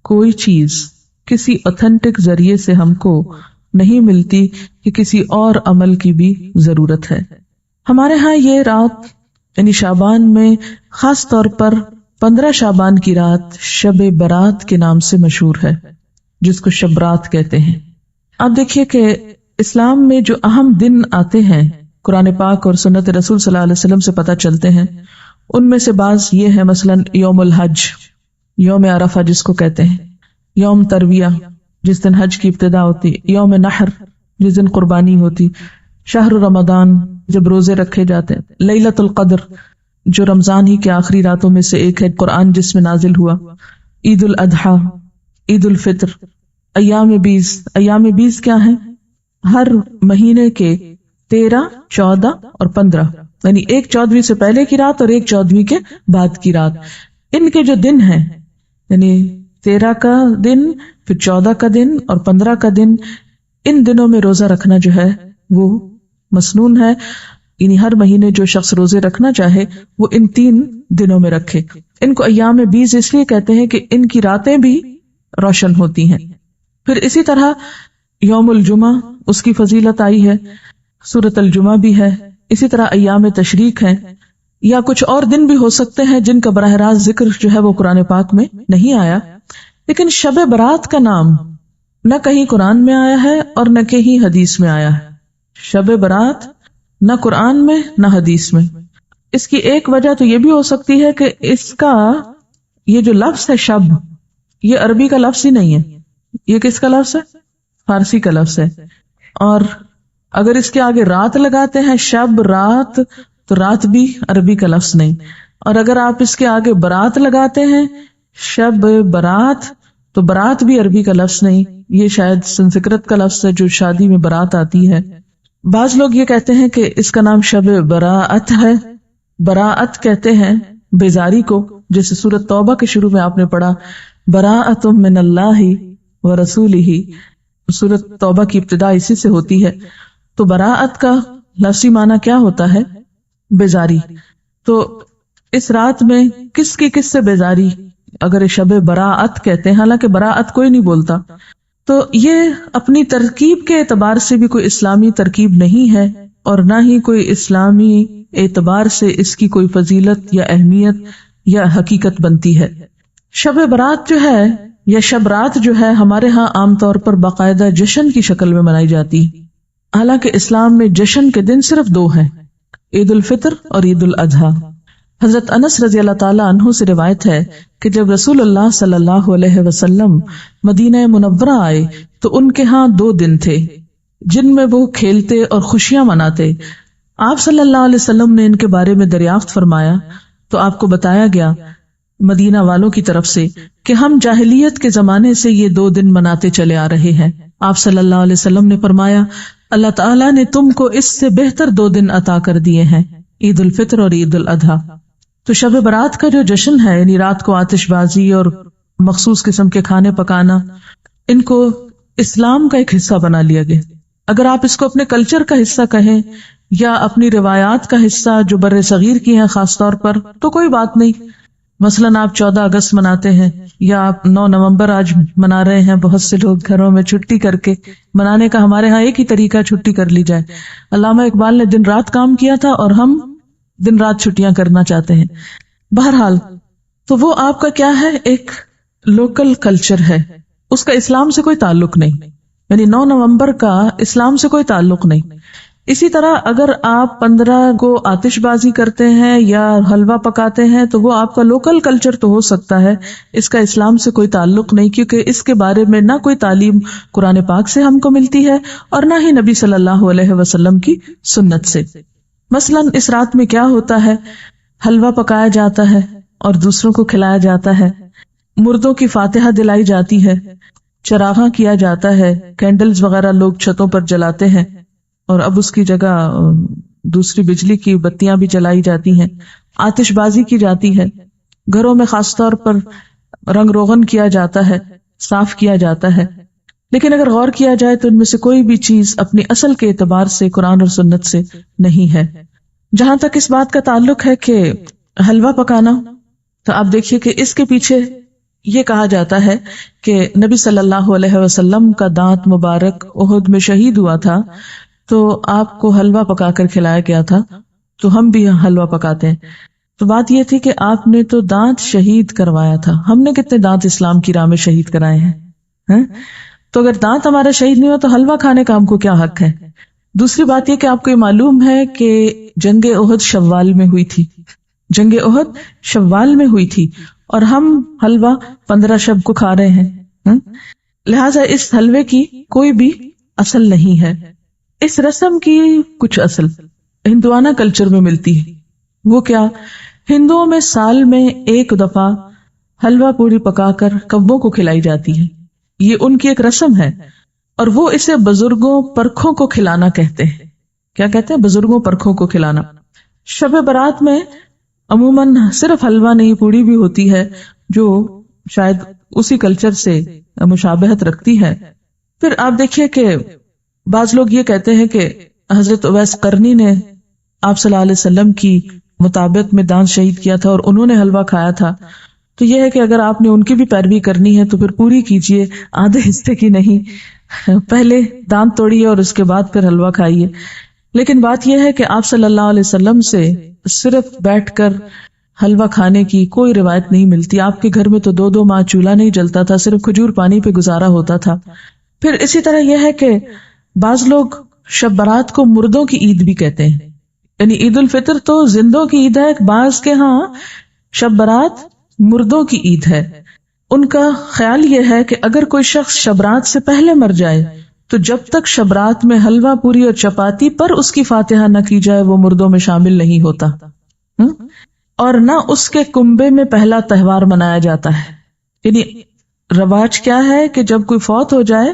کوئی چیز کسی اوتھینٹک ذریعے سے ہم کو نہیں ملتی کہ کسی اور عمل کی بھی ضرورت ہے۔ ہمارے ہاں یہ رات یعنی شعبان میں خاص طور پر 15 شعبان کی رات شب برات کے نام سے مشہور ہے، جس کو شب رات کہتے ہیں۔ آپ دیکھیے کہ اسلام میں جو اہم دن آتے ہیں قرآن پاک اور سنت رسول صلی اللہ علیہ وسلم سے پتہ چلتے ہیں، ان میں سے بعض یہ ہے، مثلا یوم الحج، یوم عرفہ جس کو کہتے ہیں، یوم ترویہ جس دن حج کی ابتدا ہوتی، یوم نحر جس دن قربانی ہوتی، شہر رمضان جب روزے رکھے جاتے ہیں، لیلۃ القدر جو رمضان ہی کے آخری راتوں میں سے ایک ہے، قرآن جس میں نازل ہوا، عید الاضحیٰ، عید الفطر، ایام 20۔ ایام 20 کیا ہیں؟ ہر مہینے کے 13، 14 اور 15، یعنی ایک 14ویں سے پہلے کی رات اور ایک 14ویں کے بعد کی رات۔ ان کے جو دن ہیں، یعنی 13 کا دن، پھر 14 کا دن اور 15 کا دن، ان دنوں میں روزہ رکھنا جو ہے وہ مسنون ہے، یعنی ہر مہینے جو شخص روزے رکھنا چاہے وہ ان 3 دنوں میں رکھے۔ ان کو ایام 20 اس لیے کہتے ہیں کہ ان کی راتیں بھی روشن ہوتی ہیں۔ پھر اسی طرح یوم الجمعہ، اس کی فضیلت آئی ہے، سورۃ الجمعہ بھی ہے، اسی طرح ایام تشریق ہیں، یا کچھ اور دن بھی ہو سکتے ہیں جن کا براہ راست ذکر جو ہے وہ قرآن پاک میں نہیں آیا۔ لیکن شب برات کا نام نہ کہیں قرآن میں آیا ہے اور نہ کہیں حدیث میں آیا ہے۔ شب برات نہ قرآن میں نہ حدیث میں۔ اس کی ایک وجہ تو یہ بھی ہو سکتی ہے کہ اس کا یہ جو لفظ ہے شب، یہ عربی کا لفظ ہی نہیں ہے، یہ کس کا لفظ ہے؟ فارسی کا لفظ ہے۔ اور اگر اس کے آگے رات لگاتے ہیں، شب رات، تو رات بھی عربی کا لفظ نہیں، اور اگر آپ اس کے آگے برات لگاتے ہیں، شب برات، تو برات بھی عربی کا لفظ نہیں، یہ شاید سنسکرت کا لفظ ہے جو شادی میں برات آتی ہے۔ بعض لوگ یہ کہتے ہیں کہ اس کا نام شب براءت ہے، براءت کہتے ہیں بیزاری کو، جیسے سورۃ توبہ کے شروع میں آپ نے پڑھا براءۃ من اللہ ورسولہ، سورۃ توبہ کی ابتدا اسی سے ہوتی ہے۔ تو براءت کا لفظی معنی کیا ہوتا ہے؟ بیزاری۔ تو اس رات میں کس سے بیزاری اگر شب براءت کہتے ہیں، حالانکہ براءت کوئی نہیں بولتا، تو یہ اپنی ترکیب کے اعتبار سے بھی کوئی اسلامی ترکیب نہیں ہے، اور نہ ہی کوئی اسلامی اعتبار سے اس کی کوئی فضیلت یا اہمیت یا حقیقت بنتی ہے۔ شب برات جو ہے یا شب رات جو ہے ہمارے ہاں عام طور پر باقاعدہ جشن کی شکل میں منائی جاتی ہے، حالانکہ اسلام میں جشن کے دن صرف 2 ہیں، عید الفطر اور عید الاضحیٰ۔ حضرت انس رضی اللہ تعالیٰ عنہ سے روایت ہے کہ جب رسول اللہ صلی اللہ علیہ وسلم مدینہ منورہ آئے تو ان کے ہاں 2 دن تھے جن میں وہ کھیلتے اور خوشیاں مناتے۔ آپ صلی اللہ علیہ وسلم نے ان کے بارے میں دریافت فرمایا تو آپ کو بتایا گیا مدینہ والوں کی طرف سے کہ ہم جاہلیت کے زمانے سے یہ 2 دن مناتے چلے آ رہے ہیں۔ آپ صلی اللہ علیہ وسلم نے فرمایا اللہ تعالیٰ نے تم کو اس سے بہتر 2 دن عطا کر دیے ہیں، عید الفطر اور عید الاضحیٰ۔ تو شب برات کا جو جشن ہے، یعنی رات کو آتش بازی اور مخصوص قسم کے کھانے پکانا، ان کو اسلام کا ایک حصہ بنا لیا گیا۔ اگر آپ اس کو اپنے کلچر کا حصہ کہیں یا اپنی روایات کا حصہ جو بر صغیر کی ہیں خاص طور پر، تو کوئی بات نہیں. مثلاً آپ 14 اگست مناتے ہیں یا آپ 9 نومبر آج منا رہے ہیں، بہت سے لوگ گھروں میں چھٹی کر کے منانے کا، ہمارے ہاں ایک ہی طریقہ چھٹی کر لی جائے. علامہ اقبال نے دن رات کام کیا تھا اور ہم دن رات چھٹیاں کرنا چاہتے ہیں. بہرحال تو وہ آپ کا کیا ہے، ایک لوکل کلچر ہے، اس کا اسلام سے کوئی تعلق نہیں. یعنی 9 نومبر کا اسلام سے کوئی تعلق نہیں. اسی طرح اگر آپ 15 کو آتش بازی کرتے ہیں یا حلوہ پکاتے ہیں تو وہ آپ کا لوکل کلچر تو ہو سکتا ہے، اس کا اسلام سے کوئی تعلق نہیں، کیونکہ اس کے بارے میں نہ کوئی تعلیم قرآن پاک سے ہم کو ملتی ہے اور نہ ہی نبی صلی اللہ علیہ وسلم کی سنت سے. مثلاً اس رات میں کیا ہوتا ہے، حلوہ پکایا جاتا ہے اور دوسروں کو کھلایا جاتا ہے، مردوں کی فاتحہ دلائی جاتی ہے، چراغاں کیا جاتا ہے، کینڈلز وغیرہ لوگ چھتوں پر جلاتے ہیں، اور اب اس کی جگہ دوسری بجلی کی بتیاں بھی جلائی جاتی ہیں، آتش بازی کی جاتی ہے، گھروں میں خاص طور پر رنگ روغن کیا جاتا ہے، صاف کیا جاتا ہے. لیکن اگر غور کیا جائے تو ان میں سے کوئی بھی چیز اپنی اصل کے اعتبار سے قرآن اور سنت سے نہیں ہے. جہاں تک اس بات کا تعلق ہے کہ حلوہ پکانا، تو آپ دیکھیے کہ اس کے پیچھے یہ کہا جاتا ہے کہ نبی صلی اللہ علیہ وسلم کا دانت مبارک احد میں شہید ہوا تھا تو آپ کو حلوہ پکا کر کھلایا گیا تھا، تو ہم بھی حلوہ پکاتے ہیں. تو بات یہ تھی کہ آپ نے تو دانت شہید کروایا تھا، ہم نے کتنے دانت اسلام کی راہ میں شہید کرائے ہیں؟ تو اگر دانت ہمارا شہید نہیں ہو تو حلوہ کھانے کا ہم کو کیا حق ہے؟ دوسری بات یہ کہ آپ کو یہ معلوم ہے کہ جنگ احد شوال میں ہوئی تھی، جنگ احد شوال میں ہوئی تھی اور ہم حلوہ 15 شب کو کھا رہے ہیں. لہٰذا اس حلوے کی کوئی بھی اصل نہیں ہے. اس رسم کی کچھ اصل ہندوانہ کلچر میں ملتی ہے. وہ کیا؟ ہندوؤں میں سال میں ایک دفعہ حلوہ پوری پکا کر کبوں کو کھلائی جاتی ہے، یہ ان کی ایک رسم ہے، اور وہ اسے بزرگوں پرکھوں کو کھلانا کہتے ہیں. کیا کہتے ہیں؟ بزرگوں پرکھوں کو کھلانا. شب برات میں عموماً صرف حلوہ نہیں، پوڑی بھی ہوتی ہے جو شاید اسی کلچر سے مشابہت رکھتی ہے. پھر آپ دیکھیے کہ بعض لوگ یہ کہتے ہیں کہ حضرت اویس قرنی نے آپ صلی اللہ علیہ وسلم کی مطابق میں دانت شہید کیا تھا اور انہوں نے حلوہ کھایا تھا. تو یہ ہے کہ اگر آپ نے ان کی بھی پیروی کرنی ہے تو پھر پوری کیجئے، آدھے حصے کی نہیں. پہلے دانت توڑیے اور اس کے بعد پھر حلوہ کھائیے. لیکن بات یہ ہے کہ آپ صلی اللہ علیہ وسلم سے صرف بیٹھ کر حلوہ کھانے کی کوئی روایت نہیں ملتی. آپ کے گھر میں تو 2 ماہ چولہا نہیں جلتا تھا، صرف کھجور پانی پہ گزارا ہوتا تھا. پھر اسی طرح یہ ہے کہ بعض لوگ شب برات کو مردوں کی عید بھی کہتے ہیں، یعنی عید الفطر تو زندوں کی عید ہے، بعض کے ہاں شب برات مردوں کی عید ہے. ان کا خیال یہ ہے کہ اگر کوئی شخص شبرات سے پہلے مر جائے تو جب تک شبرات میں حلوہ پوری اور چپاتی پر اس کی فاتحہ نہ کی جائے وہ مردوں میں شامل نہیں ہوتا، اور نہ اس کے کنبے میں پہلا تہوار منایا جاتا ہے. یعنی رواج کیا ہے کہ جب کوئی فوت ہو جائے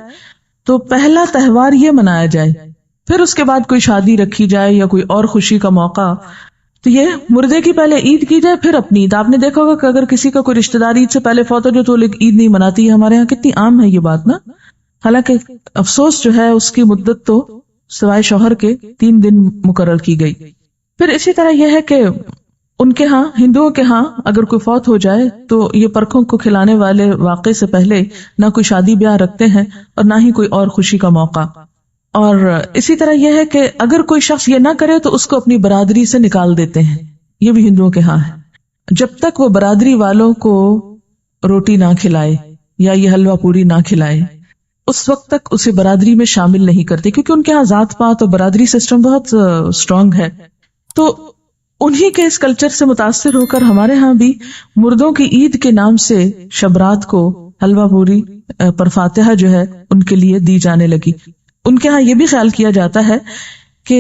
تو پہلا تہوار یہ منایا جائے، پھر اس کے بعد کوئی شادی رکھی جائے یا کوئی اور خوشی کا موقع. تو یہ مردے کی پہلے عید کی جائے پھر اپنی عید. آپ نے دیکھا ہوگا کہ اگر کسی کا کوئی رشتہ دار عید سے پہلے فوت ہو جائے تو لوگ عید نہیں مناتی ہے. ہمارے یہاں کتنی عام ہے یہ بات نا. حالانکہ افسوس جو ہے اس کی مدت تو سوائے شوہر کے 3 دن مقرر کی گئی. پھر اسی طرح یہ ہے کہ ان کے ہاں، ہندوؤں کے ہاں اگر کوئی فوت ہو جائے تو یہ پرکھوں کو کھلانے والے واقعے سے پہلے نہ کوئی شادی بیاہ رکھتے ہیں اور نہ ہی کوئی اور خوشی کا موقع. اور اسی طرح یہ ہے کہ اگر کوئی شخص یہ نہ کرے تو اس کو اپنی برادری سے نکال دیتے ہیں. یہ بھی ہندوؤں کے ہاں ہے. جب تک وہ برادری والوں کو روٹی نہ کھلائے یا یہ حلوہ پوری نہ کھلائے اس وقت تک اسے برادری میں شامل نہیں کرتے، کیونکہ ان کے ہاں ذات پات اور برادری سسٹم بہت اسٹرانگ ہے. تو انہی کے اس کلچر سے متاثر ہو کر ہمارے ہاں بھی مردوں کی عید کے نام سے شبرات کو حلوہ پوری پر فاتحہ جو ہے ان کے لیے دی جانے لگی. ان کے ہاں یہ بھی خیال کیا جاتا ہے کہ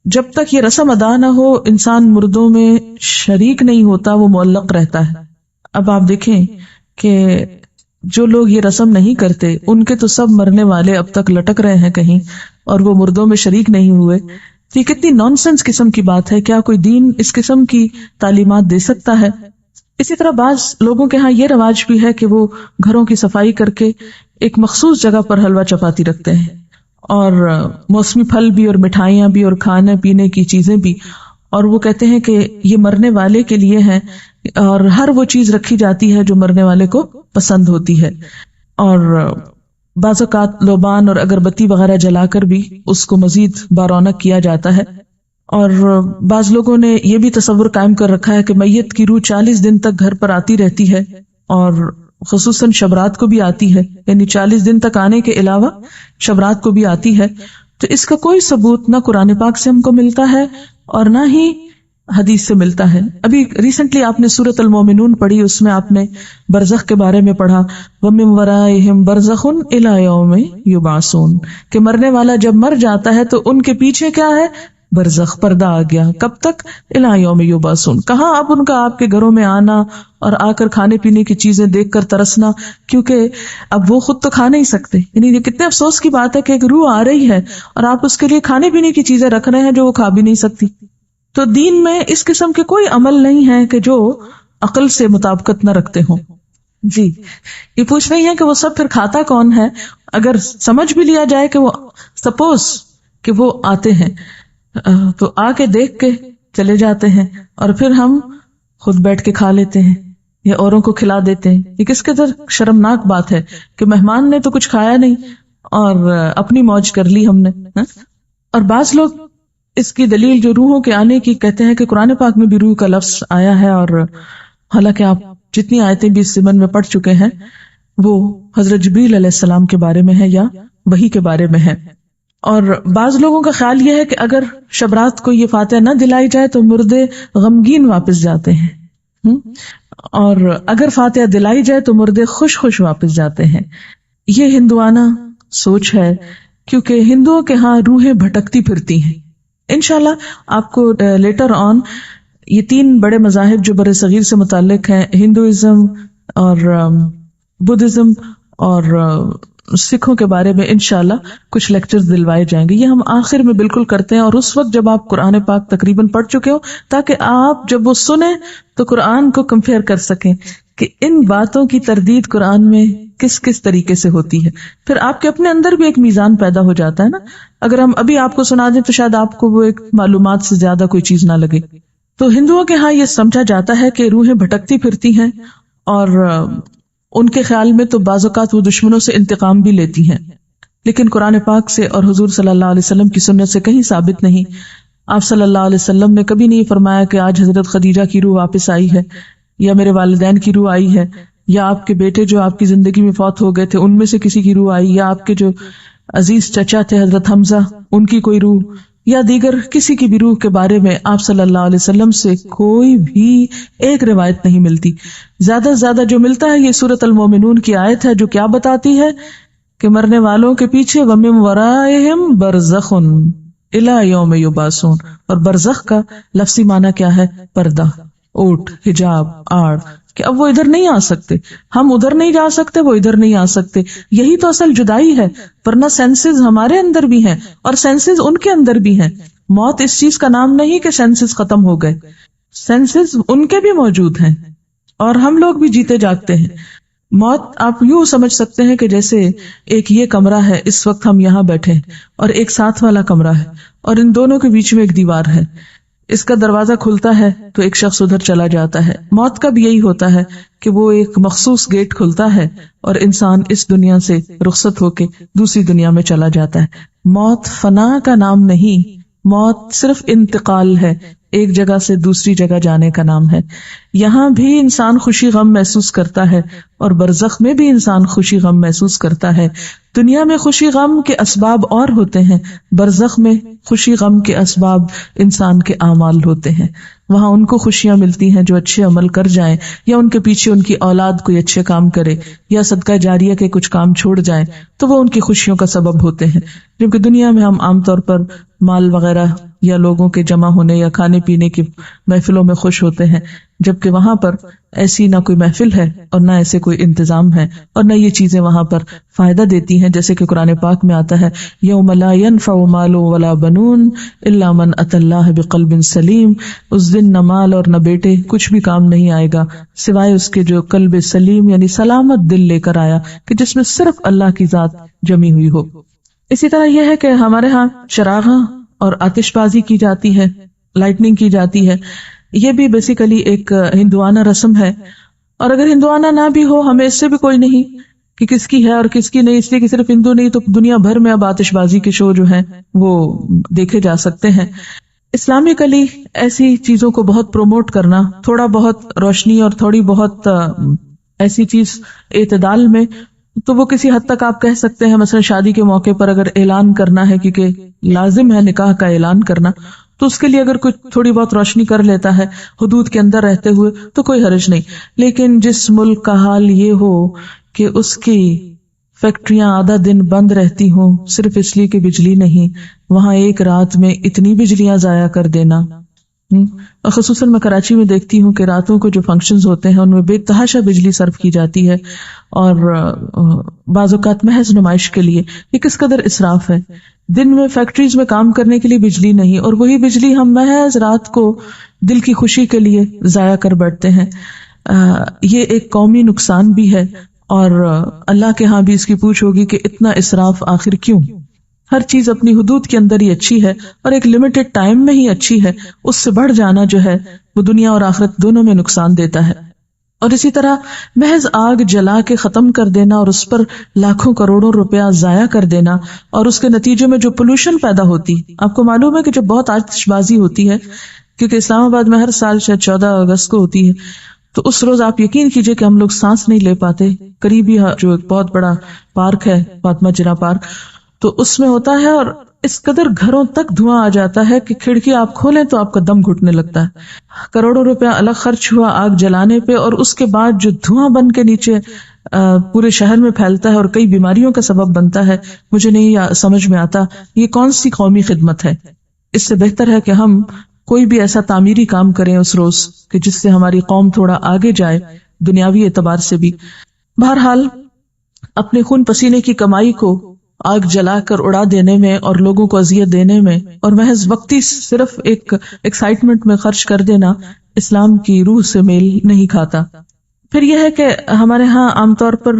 جب تک یہ رسم ادا نہ ہو انسان مردوں میں شریک نہیں ہوتا، وہ معلق رہتا ہے. اب آپ دیکھیں کہ جو لوگ یہ رسم نہیں کرتے ان کے تو سب مرنے والے اب تک لٹک رہے ہیں کہیں اور وہ مردوں میں شریک نہیں ہوئے. یہ کتنی نان سینس قسم کی بات ہے. کیا کوئی دین اس قسم کی تعلیمات دے سکتا ہے؟ اسی طرح بعض لوگوں کے ہاں یہ رواج بھی ہے کہ وہ گھروں کی صفائی کر کے ایک مخصوص جگہ پر حلوہ چپاتی رکھتے ہیں اور موسمی پھل بھی اور مٹھائیاں بھی اور کھانے پینے کی چیزیں بھی. اور وہ کہتے ہیں کہ یہ مرنے والے کے لیے ہیں اور ہر وہ چیز رکھی جاتی ہے جو مرنے والے کو پسند ہوتی ہے. اور بعض اوقات لوبان اور اگربتی وغیرہ جلا کر بھی اس کو مزید بارونق کیا جاتا ہے. اور بعض لوگوں نے یہ بھی تصور قائم کر رکھا ہے کہ میت کی روح 40 دن تک گھر پر آتی رہتی ہے اور خصوصاً شب رات کو بھی آتی ہے، یعنی 40 دن تک آنے کے علاوہ شب رات کو بھی آتی ہے. تو اس کا کوئی ثبوت نہ قرآن پاک سے ہم کو ملتا ہے اور نہ ہی حدیث سے ملتا ہے. ابھی ریسنٹلی آپ نے سورۃ المومنون پڑھی، اس میں آپ نے برزخ کے بارے میں پڑھا، وَمِن وَرَائِهِمْ بَرْزَخٌ إِلَى يَوْمِ يُبْعَثُونَ، کہ مرنے والا جب مر جاتا ہے تو ان کے پیچھے کیا ہے؟ برزخ، پردہ آ گیا. کب تک؟ الی یوم یبعثون. کہاں اب ان کا آپ کے گھروں میں آنا اور آ کر کھانے پینے کی چیزیں دیکھ کر ترسنا، کیونکہ اب وہ خود تو کھا نہیں سکتے. یعنی یہ کتنے افسوس کی بات ہے کہ ایک روح آ رہی ہے اور آپ اس کے لیے کھانے پینے کی چیزیں رکھ رہے ہیں جو وہ کھا بھی نہیں سکتی. تو دین میں اس قسم کے کوئی عمل نہیں ہے کہ جو عقل سے مطابقت نہ رکھتے ہوں. جی یہ پوچھ رہی ہے کہ وہ سب پھر کھاتا کون ہے؟ اگر سمجھ بھی لیا جائے کہ وہ سپوز کہ وہ آتے ہیں تو آ کے دیکھ کے چلے جاتے ہیں اور پھر ہم خود بیٹھ کے کھا لیتے ہیں یا اوروں کو کھلا دیتے ہیں. یہ کس قدر شرمناک بات ہے کہ مہمان نے تو کچھ کھایا نہیں اور اپنی موج کر لی ہم نے. اور بعض لوگ اس کی دلیل جو روحوں کے آنے کی کہتے ہیں کہ قرآن پاک میں بھی روح کا لفظ آیا ہے، اور حالانکہ آپ جتنی آیتیں بھی اس ضمن میں پڑھ چکے ہیں وہ حضرت جبریل علیہ السلام کے بارے میں ہے یا وحی کے بارے میں ہے. اور بعض لوگوں کا خیال یہ ہے کہ اگر شب رات کو یہ فاتحہ نہ دلائی جائے تو مردے غمگین واپس جاتے ہیں، اور اگر فاتحہ دلائی جائے تو مردے خوش خوش واپس جاتے ہیں. یہ ہندوانہ سوچ ہے، کیونکہ ہندوؤں کے ہاں روحیں بھٹکتی پھرتی ہیں. انشاءاللہ آپ کو لیٹر آن یہ 3 بڑے مذاہب جو بر صغیر سے متعلق ہیں، ہندوازم اور بدھزم اور سکھوں کے بارے میں انشاءاللہ کچھ لیکچرز دلوائے جائیں گے. یہ ہم آخر میں بالکل کرتے ہیں، اور اس وقت جب آپ قرآن پاک تقریباً پڑھ چکے ہو، تاکہ آپ جب وہ سنیں تو قرآن کو کمپیئر کر سکیں کہ ان باتوں کی تردید قرآن میں کس کس طریقے سے ہوتی ہے. پھر آپ کے اپنے اندر بھی ایک میزان پیدا ہو جاتا ہے نا. اگر ہم ابھی آپ کو سنا دیں تو شاید آپ کو وہ ایک معلومات سے زیادہ کوئی چیز نہ لگے. تو ہندوؤں کے ہاں یہ سمجھا جاتا ہے کہ روحیں بھٹکتی پھرتی ہیں، اور ان کے خیال میں تو بعض اوقات وہ دشمنوں سے انتقام بھی لیتی ہیں، لیکن قرآن پاک سے اور حضور صلی اللہ علیہ وسلم کی سنت سے کہیں ثابت نہیں. آپ صلی اللہ علیہ وسلم نے کبھی نہیں فرمایا کہ آج حضرت خدیجہ کی روح واپس آئی ہے، یا میرے والدین کی روح آئی ہے، یا آپ کے بیٹے جو آپ کی زندگی میں فوت ہو گئے تھے ان میں سے کسی کی روح آئی، یا آپ کے جو عزیز چچا تھے حضرت حمزہ ان کی کوئی روح، یا دیگر کسی کی بھی روح کے بارے میں آپ صلی اللہ علیہ وسلم سے کوئی بھی ایک روایت نہیں ملتی. زیادہ سے زیادہ جو ملتا ہے یہ سورۃ المومنون کی آیت ہے جو کیا بتاتی ہے کہ مرنے والوں کے پیچھے وَمِن وَرَائِهِمْ بَرْزَخٌ إِلَى يَوْمِ يُبْعَثُونَ. اور برزخ کا لفظی معنی کیا ہے؟ پردہ، اوٹ، حجاب، آڑ، کہ اب وہ ادھر نہیں آ سکتے، ہم ادھر نہیں جا سکتے، وہ ادھر نہیں آ سکتے. یہی تو اصل جدائی ہے، ورنہ سینسز ہمارے اندر بھی ہیں اور سینسز ان کے اندر بھی ہیں. موت اس چیز کا نام نہیں کہ سینسز ختم ہو گئے، سینسز ان کے بھی موجود ہیں اور ہم لوگ بھی جیتے جاگتے ہیں. موت آپ یوں سمجھ سکتے ہیں کہ جیسے ایک یہ کمرہ ہے، اس وقت ہم یہاں بیٹھے ہیں، اور ایک ساتھ والا کمرہ ہے، اور ان دونوں کے بیچ میں ایک دیوار ہے. اس کا دروازہ کھلتا ہے تو ایک شخص ادھر چلا جاتا ہے. موت کا بھی یہی ہوتا ہے کہ وہ ایک مخصوص گیٹ کھلتا ہے اور انسان اس دنیا سے رخصت ہو کے دوسری دنیا میں چلا جاتا ہے. موت فنا کا نام نہیں، موت صرف انتقال ہے، ایک جگہ سے دوسری جگہ جانے کا نام ہے. یہاں بھی انسان خوشی غم محسوس کرتا ہے اور برزخ میں بھی انسان خوشی غم محسوس کرتا ہے. دنیا میں خوشی غم کے اسباب اور ہوتے ہیں، برزخ میں خوشی غم کے اسباب انسان کے اعمال ہوتے ہیں. وہاں ان کو خوشیاں ملتی ہیں جو اچھے عمل کر جائیں، یا ان کے پیچھے ان کی اولاد کوئی اچھے کام کرے، یا صدقہ جاریہ کے کچھ کام چھوڑ جائیں تو وہ ان کی خوشیوں کا سبب ہوتے ہیں. جبکہ دنیا میں ہم عام طور پر مال وغیرہ یا لوگوں کے جمع ہونے یا کھانے پینے کی محفلوں میں خوش ہوتے ہیں، جبکہ وہاں پر ایسی نہ کوئی محفل ہے اور نہ ایسے کوئی انتظام ہے اور نہ یہ چیزیں وہاں پر فائدہ دیتی ہیں. جیسے کہ قرآن پاک میں آتا ہے یوم لا ينفع مال ولا بنون الا من اتى اللہ بقلب سلیم. اس دن نہ مال اور نہ بیٹے کچھ بھی کام نہیں آئے گا سوائے اس کے جو قلب سلیم یعنی سلامت دل لے کر آیا، کہ جس میں صرف اللہ کی ذات جمی ہوئی ہو. اسی طرح یہ ہے کہ ہمارے ہاں چراغاں اور آتش بازی کی جاتی ہے، لائٹننگ کی جاتی ہے، یہ بھی بیسیکلی ایک ہندوانہ رسم ہے، اور اگر ہندوانہ نہ بھی ہو ہمیں اس سے بھی کوئی نہیں کہ کس کی ہے اور کس کی نہیں، اس لیے کہ صرف ہندو نہیں تو دنیا بھر میں اب آتش بازی کے شو جو ہیں وہ دیکھے جا سکتے ہیں۔ اسلامکلی ایسی چیزوں کو بہت پروموٹ کرنا، تھوڑا بہت روشنی اور تھوڑی بہت ایسی چیز اعتدال میں، تو وہ کسی حد تک آپ کہہ سکتے ہیں مثلا شادی کے موقع پر اگر اعلان کرنا ہے، کیونکہ لازم ہے نکاح کا اعلان کرنا، تو اس کے لیے اگر کچھ تھوڑی بہت روشنی کر لیتا ہے حدود کے اندر رہتے ہوئے تو کوئی حرج نہیں۔ لیکن جس ملک کا حال یہ ہو کہ اس کی فیکٹریاں آدھا دن بند رہتی ہوں صرف اس لیے کہ بجلی نہیں، وہاں ایک رات میں اتنی بجلیاں ضائع کر دینا، اور خصوصاً میں کراچی میں دیکھتی ہوں کہ راتوں کو جو فنکشنز ہوتے ہیں ان میں بے تحاشا بجلی صرف کی جاتی ہے، اور بعض اوقات محض نمائش کے لیے۔ یہ کس قدر اسراف ہے، دن میں فیکٹریز میں کام کرنے کے لیے بجلی نہیں، اور وہی بجلی ہم محض رات کو دل کی خوشی کے لیے ضائع کر بیٹھتے ہیں۔ یہ ایک قومی نقصان بھی ہے، اور اللہ کے ہاں بھی اس کی پوچھ ہوگی کہ اتنا اسراف آخر کیوں؟ ہر چیز اپنی حدود کے اندر ہی اچھی ہے، اور ایک لمیٹڈ ٹائم میں ہی اچھی ہے، اس سے بڑھ جانا جو ہے وہ دنیا اور آخرت دونوں میں نقصان دیتا ہے۔ اور اسی طرح محض آگ جلا کے ختم کر دینا اور اس پر لاکھوں کروڑوں روپیہ ضائع کر دینا، اور اس کے نتیجے میں جو پولوشن پیدا ہوتی، آپ کو معلوم ہے کہ جب بہت آتش بازی ہوتی ہے، کیونکہ اسلام آباد میں ہر سال شاید 14 اگست کو ہوتی ہے، تو اس روز آپ یقین کیجئے کہ ہم لوگ سانس نہیں لے پاتے۔ قریبی جو ایک بہت بڑا پارک ہے فاطمہ جناح پارک، تو اس میں ہوتا ہے، اور اس قدر گھروں تک دھواں آ جاتا ہے کہ کھڑکی آپ کھولیں تو آپ کا دم گھٹنے لگتا ہے۔ کروڑوں روپیہ الگ خرچ ہوا آگ جلانے پہ، اور اس کے بعد جو دھواں بن کے نیچے پورے شہر میں پھیلتا ہے اور کئی بیماریوں کا سبب بنتا ہے، مجھے نہیں سمجھ میں آتا یہ کون سی قومی خدمت ہے۔ اس سے بہتر ہے کہ ہم کوئی بھی ایسا تعمیری کام کریں اس روز کہ جس سے ہماری قوم تھوڑا آگے جائے دنیاوی اعتبار سے بھی۔ بہرحال اپنے خون پسینے کی کمائی کو آگ جلا کر اڑا دینے میں اور لوگوں کو اذیت دینے میں اور محض وقتی صرف ایک ایکسائٹمنٹ میں خرچ کر دینا اسلام کی روح سے میل نہیں کھاتا۔ پھر یہ ہے کہ ہمارے ہاں عام طور پر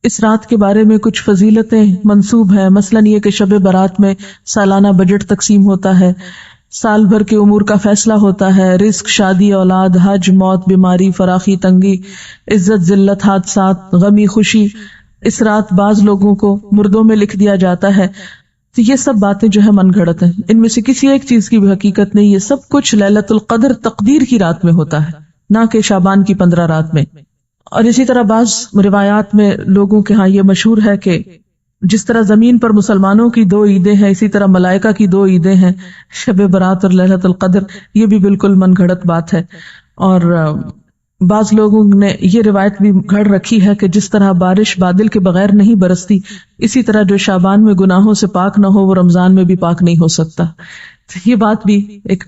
اس رات کے بارے میں کچھ فضیلتیں منسوب ہیں، مثلاً یہ کہ شب برات میں سالانہ بجٹ تقسیم ہوتا ہے، سال بھر کے امور کا فیصلہ ہوتا ہے، رزق، شادی، اولاد، حج، موت، بیماری، فراخی، تنگی، عزت، ذلت، حادثات، غمی، خوشی۔ اس رات بعض لوگوں کو مردوں میں لکھ دیا جاتا ہے۔ تو یہ سب باتیں جو ہے من گھڑت ہیں، ان میں سے کسی ایک چیز کی بھی حقیقت نہیں، یہ سب کچھ لیلۃ القدر تقدیر کی رات میں ہوتا ہے، نہ کہ شعبان کی 15 رات میں۔ اور اسی طرح بعض روایات میں لوگوں کے ہاں یہ مشہور ہے کہ جس طرح زمین پر مسلمانوں کی 2 عیدیں ہیں، اسی طرح ملائکہ کی 2 عیدیں ہیں، شب برات اور لیلۃ القدر۔ یہ بھی بالکل من گھڑت بات ہے۔ اور بعض لوگوں نے یہ روایت بھی گھڑ رکھی ہے کہ جس طرح بارش بادل کے بغیر نہیں برستی، اسی طرح جو شعبان میں گناہوں سے پاک نہ ہو وہ رمضان میں بھی پاک نہیں ہو سکتا۔ یہ بات بھی ایک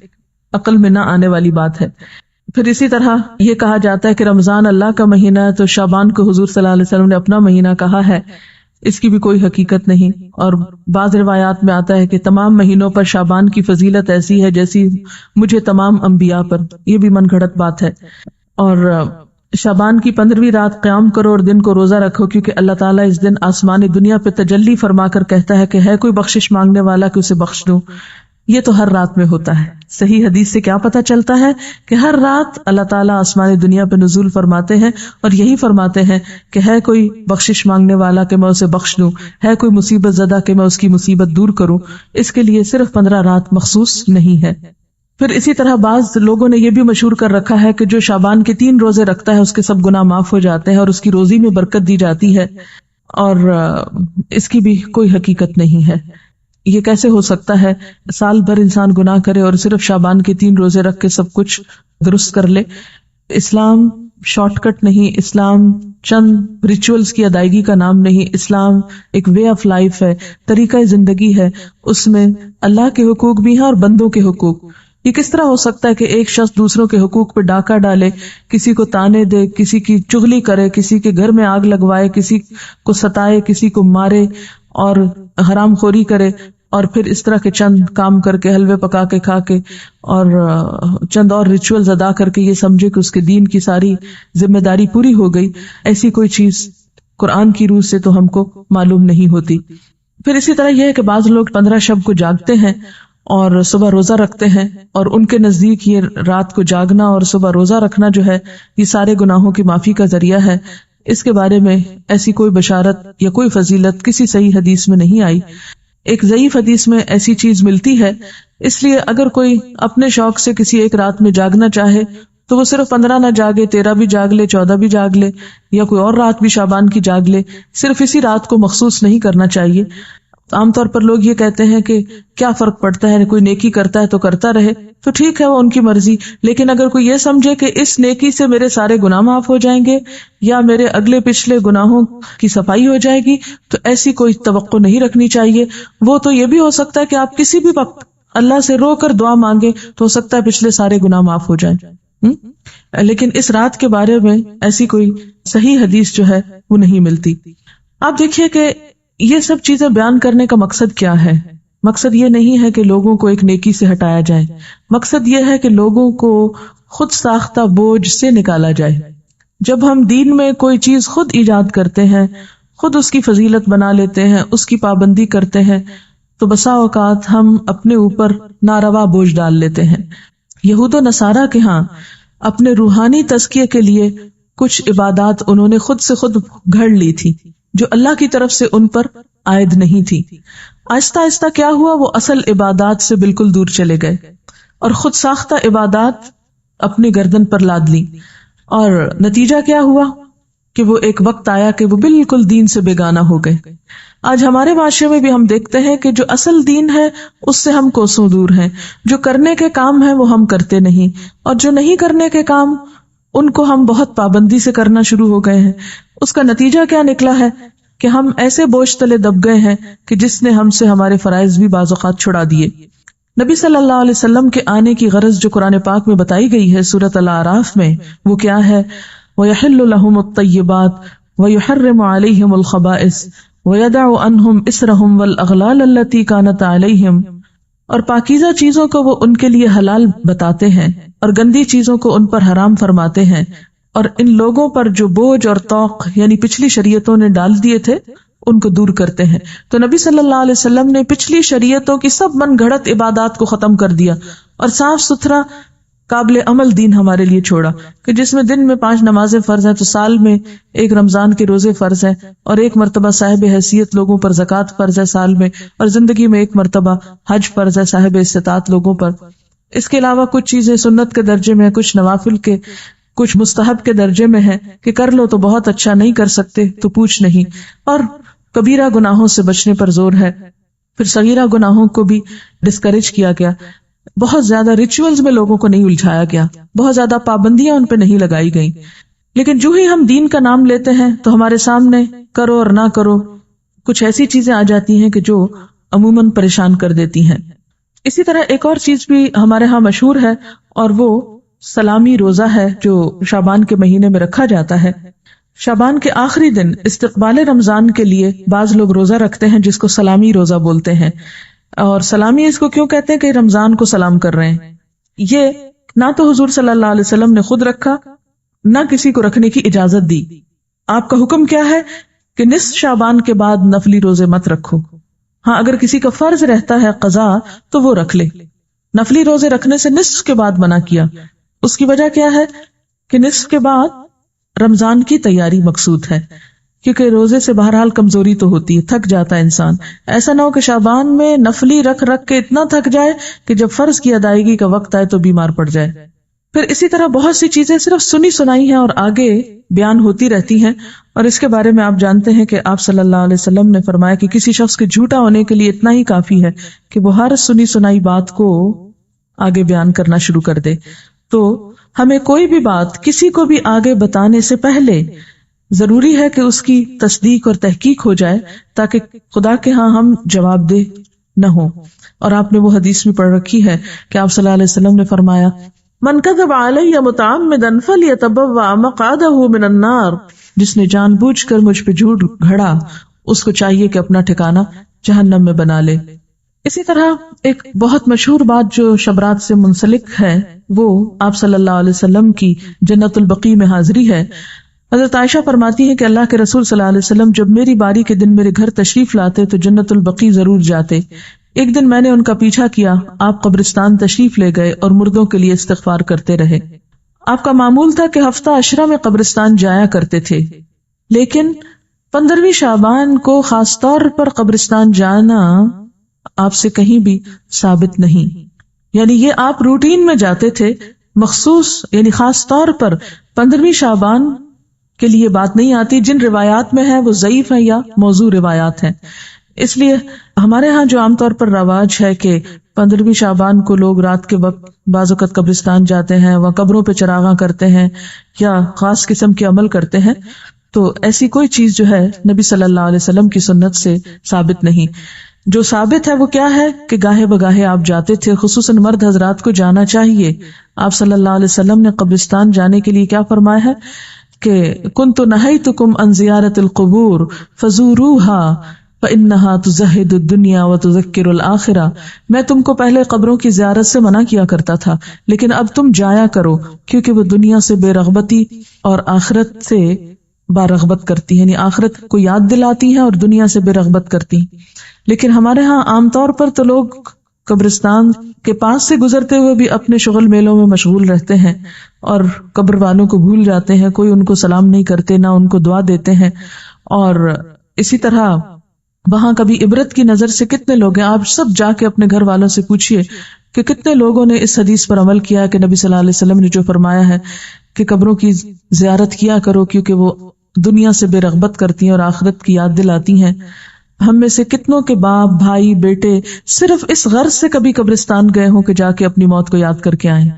عقل میں نہ آنے والی بات ہے۔ پھر اسی طرح یہ کہا جاتا ہے کہ رمضان اللہ کا مہینہ ہے تو شعبان کو حضور صلی اللہ علیہ وسلم نے اپنا مہینہ کہا ہے، اس کی بھی کوئی حقیقت نہیں۔ اور بعض روایات میں آتا ہے کہ تمام مہینوں پر شعبان کی فضیلت ایسی ہے جیسی مجھے تمام انبیاء پر، یہ بھی من گھڑت بات ہے۔ اور شعبان کی 15ویں رات قیام کرو اور دن کو روزہ رکھو، کیونکہ اللہ تعالیٰ اس دن آسمان دنیا پہ تجلی فرما کر کہتا ہے کہ ہے کوئی بخشش مانگنے والا کہ اسے بخش دوں۔ یہ تو ہر رات میں ہوتا ہے۔ صحیح حدیث سے کیا پتہ چلتا ہے کہ ہر رات اللہ تعالیٰ آسمان دنیا پہ نزول فرماتے ہیں اور یہی فرماتے ہیں کہ ہے کوئی بخشش مانگنے والا کہ میں اسے بخش دوں، ہے کوئی مصیبت زدہ کہ میں اس کی مصیبت دور کروں۔ اس کے لیے صرف 15 رات مخصوص نہیں ہے۔ پھر اسی طرح بعض لوگوں نے یہ بھی مشہور کر رکھا ہے کہ جو شعبان کے 3 روزے رکھتا ہے اس کے سب گناہ معاف ہو جاتے ہیں اور اس کی روزی میں برکت دی جاتی ہے، اور اس کی بھی کوئی حقیقت نہیں ہے۔ یہ کیسے ہو سکتا ہے؟ سال بھر انسان گناہ کرے اور صرف شعبان کے 3 روزے رکھ کے سب کچھ درست کر لے۔ اسلام شارٹ کٹ نہیں، اسلام چند ریچولز کی ادائیگی کا نام نہیں، اسلام ایک وے آف لائف ہے، طریقہ زندگی ہے۔ اس میں اللہ کے حقوق بھی ہیں اور بندوں کے حقوق۔ یہ کس طرح ہو سکتا ہے کہ ایک شخص دوسروں کے حقوق پہ ڈاکہ ڈالے، کسی کو تانے دے، کسی کی چغلی کرے، کسی کے گھر میں آگ لگوائے، کسی کو ستائے، کسی کو مارے اور حرام خوری کرے، اور پھر اس طرح کے چند کام کر کے، حلوے پکا کے کھا کے اور چند اور ریچولز ادا کر کے یہ سمجھے کہ اس کے دین کی ساری ذمہ داری پوری ہو گئی؟ ایسی کوئی چیز قرآن کی روح سے تو ہم کو معلوم نہیں ہوتی۔ پھر اسی طرح یہ ہے کہ بعض لوگ 15 شب کو جاگتے ہیں اور صبح روزہ رکھتے ہیں، اور ان کے نزدیک یہ رات کو جاگنا اور صبح روزہ رکھنا جو ہے یہ سارے گناہوں کی معافی کا ذریعہ ہے۔ اس کے بارے میں ایسی کوئی بشارت یا کوئی فضیلت کسی صحیح حدیث میں نہیں آئی۔ ایک ضعیف حدیث میں ایسی چیز ملتی ہے، اس لیے اگر کوئی اپنے شوق سے کسی ایک رات میں جاگنا چاہے تو وہ صرف 15 نہ جاگے، 13 بھی جاگ لے، 14 بھی جاگ لے، یا کوئی اور رات بھی شعبان کی جاگ لے، صرف اسی رات کو مخصوص نہیں کرنا چاہیے۔ عام طور پر لوگ یہ کہتے ہیں کہ کیا فرق پڑتا ہے، کوئی نیکی کرتا ہے تو کرتا رہے، تو ٹھیک ہے وہ ان کی مرضی، لیکن اگر کوئی یہ سمجھے کہ اس نیکی سے میرے سارے گناہ معاف ہو جائیں گے یا میرے اگلے پچھلے گناہوں کی صفائی ہو جائے گی، تو ایسی کوئی توقع نہیں رکھنی چاہیے۔ وہ تو یہ بھی ہو سکتا ہے کہ آپ کسی بھی وقت اللہ سے رو کر دعا مانگے تو ہو سکتا ہے پچھلے سارے گناہ معاف ہو جائیں، لیکن اس رات کے بارے میں ایسی کوئی صحیح حدیث جو ہے وہ نہیں ملتی۔ آپ دیکھیے کہ یہ سب چیزیں بیان کرنے کا مقصد کیا ہے؟ مقصد یہ نہیں ہے کہ لوگوں کو ایک نیکی سے ہٹایا جائے، مقصد یہ ہے کہ لوگوں کو خود ساختہ بوجھ سے نکالا جائے۔ جب ہم دین میں کوئی چیز خود ایجاد کرتے ہیں، خود اس کی فضیلت بنا لیتے ہیں، اس کی پابندی کرتے ہیں، تو بسا اوقات ہم اپنے اوپر ناروا بوجھ ڈال لیتے ہیں۔ یہود و نصارہ کے ہاں اپنے روحانی تزکیے کے لیے کچھ عبادات انہوں نے خود سے خود گھڑ لی تھی جو اللہ کی طرف سے ان پر عائد نہیں تھی۔ آہستہ آہستہ کیا ہوا، وہ اصل عبادات سے بالکل دور چلے گئے اور خود ساختہ عبادات اپنی گردن پر لاد لی، اور نتیجہ کیا ہوا کہ وہ ایک وقت آیا کہ وہ بالکل دین سے بیگانہ ہو گئے۔ آج ہمارے معاشرے میں بھی ہم دیکھتے ہیں کہ جو اصل دین ہے اس سے ہم کوسوں دور ہیں، جو کرنے کے کام ہیں وہ ہم کرتے نہیں، اور جو نہیں کرنے کے کام ان کو ہم بہت پابندی سے کرنا شروع ہو گئے ہیں۔ اس کا نتیجہ کیا نکلا ہے کہ ہم ایسے بوجھ تلے دب گئے ہیں کہ جس نے ہم سے ہمارے فرائض بھی بعض اوقات چھڑا دیے۔ نبی صلی اللہ علیہ وسلم کے آنے کی غرض جو قرآن پاک میں بتائی گئی ہے سورۃ الاعراف میں، وہ کیا ہے؟ وَيَحِلُّ لَهُمُ الطَّيِّبَاتُ وَيُحَرِّمُ عَلَيْهِمُ الْخَبَائِثَ وَيَدَعُ عَنْهُمْ إِصْرَهُمْ وَالْأَغْلَالَ الَّتِي كَانَتْ عَلَيْهِمْ، اور پاکیزہ چیزوں کو وہ ان کے لیے حلال بتاتے ہیں اور گندی چیزوں کو ان پر حرام فرماتے ہیں، اور ان لوگوں پر جو بوجھ اور طوق یعنی پچھلی شریعتوں نے ڈال دیے تھے ان کو دور کرتے ہیں۔ تو نبی صلی اللہ علیہ وسلم نے پچھلی شریعتوں کی سب من گھڑت عبادات کو ختم کر دیا اور صاف ستھرا قابل عمل دین ہمارے لیے چھوڑا، کہ جس میں دن میں 5 نمازیں فرض ہیں، تو سال میں ایک رمضان کے روزے فرض ہیں، اور ایک مرتبہ صاحب حیثیت لوگوں پر زکوٰۃ فرض ہے سال میں، اور زندگی میں ایک مرتبہ حج فرض ہے صاحب استطاعت لوگوں پر۔ اس کے علاوہ کچھ چیزیں سنت کے درجے میں، کچھ نوافل کے، کچھ مستحب کے درجے میں ہے کہ کر لو تو بہت اچھا، نہیں کر سکتے تو پوچھ نہیں، اور کبیرہ گناہوں سے بچنے پر زور ہے۔ پھر صغیرہ گناہوں کو بھی ڈسکریج کیا گیا، بہت زیادہ ریچولز میں لوگوں کو نہیں الجھایا گیا، بہت زیادہ پابندیاں ان پہ نہیں لگائی گئیں۔ لیکن جو ہی ہم دین کا نام لیتے ہیں تو ہمارے سامنے کرو اور نہ کرو کچھ ایسی چیزیں آ جاتی ہیں کہ جو عموماً پریشان کر دیتی ہیں۔ اسی طرح ایک اور چیز بھی ہمارے ہاں مشہور ہے، اور وہ سلامی روزہ ہے جو شعبان کے مہینے میں رکھا جاتا ہے۔ شعبان کے آخری دن استقبال رمضان کے لیے بعض لوگ روزہ رکھتے ہیں جس کو سلامی روزہ بولتے ہیں، اور سلامی اس کو کیوں کہتے ہیں کہ رمضان کو سلام کر رہے ہیں۔ یہ نہ تو حضور صلی اللہ علیہ وسلم نے خود رکھا، نہ کسی کو رکھنے کی اجازت دی۔ آپ کا حکم کیا ہے کہ نصف شعبان کے بعد نفلی روزے مت رکھو۔ ہاں اگر کسی کا فرض رہتا ہے قضا تو وہ رکھ لے، نفلی روزے رکھنے سے نصف کے بعد منع کیا۔ اس کی وجہ کیا ہے کہ نصف کے بعد رمضان کی تیاری مقصود ہے، کیونکہ روزے سے بہرحال کمزوری تو ہوتی ہے، تھک جاتا ہے انسان۔ ایسا نہ ہو کہ شعبان میں نفلی رکھ کے اتنا تھک جائے کہ جب فرض کی ادائیگی کا وقت آئے تو بیمار پڑ جائے۔ پھر اسی طرح بہت سی چیزیں صرف سنی سنائی ہیں اور آگے بیان ہوتی رہتی ہیں، اور اس کے بارے میں آپ جانتے ہیں کہ آپ صلی اللہ علیہ وسلم نے فرمایا کہ کسی شخص کے جھوٹا ہونے کے لیے اتنا ہی کافی ہے کہ وہ ہر سنی سنائی بات کو آگے بیان کرنا شروع کر دے۔ تو ہمیں کوئی بھی بات کسی کو بھی آگے بتانے سے پہلے ضروری ہے کہ اس کی تصدیق اور تحقیق ہو جائے، تاکہ خدا کے ہاں ہم جواب دہ نہ ہوں۔ اور آپ نے وہ حدیث میں پڑھ رکھی ہے کہ آپ صلی اللہ علیہ وسلم نے فرمایا، من کذب علی متعمدا فلیتبوأ مقعدہ من النار، جس نے جان بوجھ کر مجھ پہ جھوٹ گھڑا اس کو چاہیے کہ اپنا ٹھکانہ جہنم میں بنا لے۔ اسی طرح ایک بہت مشہور بات جو شبرات سے منسلک ہے وہ آپ صلی اللہ علیہ وسلم کی جنت البقیع میں حاضری ہے۔ حضرت عائشہ فرماتی ہیں کہ اللہ کے رسول صلی اللہ علیہ وسلم جب میری باری کے دن میرے گھر تشریف لاتے تو جنت البقیع ضرور جاتے. ایک دن میں نے ان کا پیچھا کیا، آپ قبرستان تشریف لے گئے اور مردوں کے لیے استغفار کرتے رہے. آپ کا معمول تھا کہ ہفتہ عشرہ میں قبرستان جایا کرتے تھے، لیکن 15ویں شعبان کو خاص طور پر قبرستان جانا آپ سے کہیں بھی ثابت نہیں. یعنی یہ آپ روٹین میں جاتے تھے، مخصوص یعنی خاص طور پر 15ویں شعبان کے لیے بات نہیں آتی. جن روایات میں ہے وہ ضعیف ہیں یا موضوع روایات ہیں. اس لیے ہمارے ہاں جو عام طور پر رواج ہے کہ 15ویں شعبان کو لوگ رات کے وقت بعض اوقات قبرستان جاتے ہیں، وہاں قبروں پہ چراغاں کرتے ہیں یا خاص قسم کے عمل کرتے ہیں، تو ایسی کوئی چیز جو ہے نبی صلی اللہ علیہ وسلم کی سنت سے ثابت نہیں. جو ثابت ہے وہ کیا ہے کہ گاہے بگاہے آپ جاتے تھے، خصوصاً مرد حضرات کو جانا چاہیے. آپ صلی اللہ علیہ وسلم نے قبرستان جانے کے لیے کیا فرمایا ہے کہ کنت نہیتکم عن زیارت القبور فزوروها فإنها تزہد الدنیا وتذکر الآخرہ. میں تم کو پہلے قبروں کی زیارت سے منع کیا کرتا تھا، لیکن اب تم جایا کرو کیونکہ وہ دنیا سے بے رغبتی اور آخرت سے بارغبت کرتی ہے، یعنی آخرت کو یاد دلاتی ہے اور دنیا سے بے رغبت کرتی. لیکن ہمارے ہاں عام طور پر تو لوگ قبرستان کے پاس سے گزرتے ہوئے بھی اپنے شغل میلوں میں مشغول رہتے ہیں اور قبر والوں کو بھول جاتے ہیں. کوئی ان کو سلام نہیں کرتے، نہ ان کو دعا دیتے ہیں. اور اسی طرح وہاں کبھی عبرت کی نظر سے کتنے لوگ ہیں، آپ سب جا کے اپنے گھر والوں سے پوچھئے کہ کتنے لوگوں نے اس حدیث پر عمل کیا کہ نبی صلی اللہ علیہ وسلم نے جو فرمایا ہے کہ قبروں کی زیارت کیا کرو کیونکہ وہ دنیا سے بے رغبت کرتی ہیں اور آخرت کی یاد دلاتی ہیں. ہم میں سے کتنوں کے باپ، بھائی، بیٹے صرف اس غرض سے کبھی قبرستان گئے ہوں کہ جا کے اپنی موت کو یاد کر کے آئیں،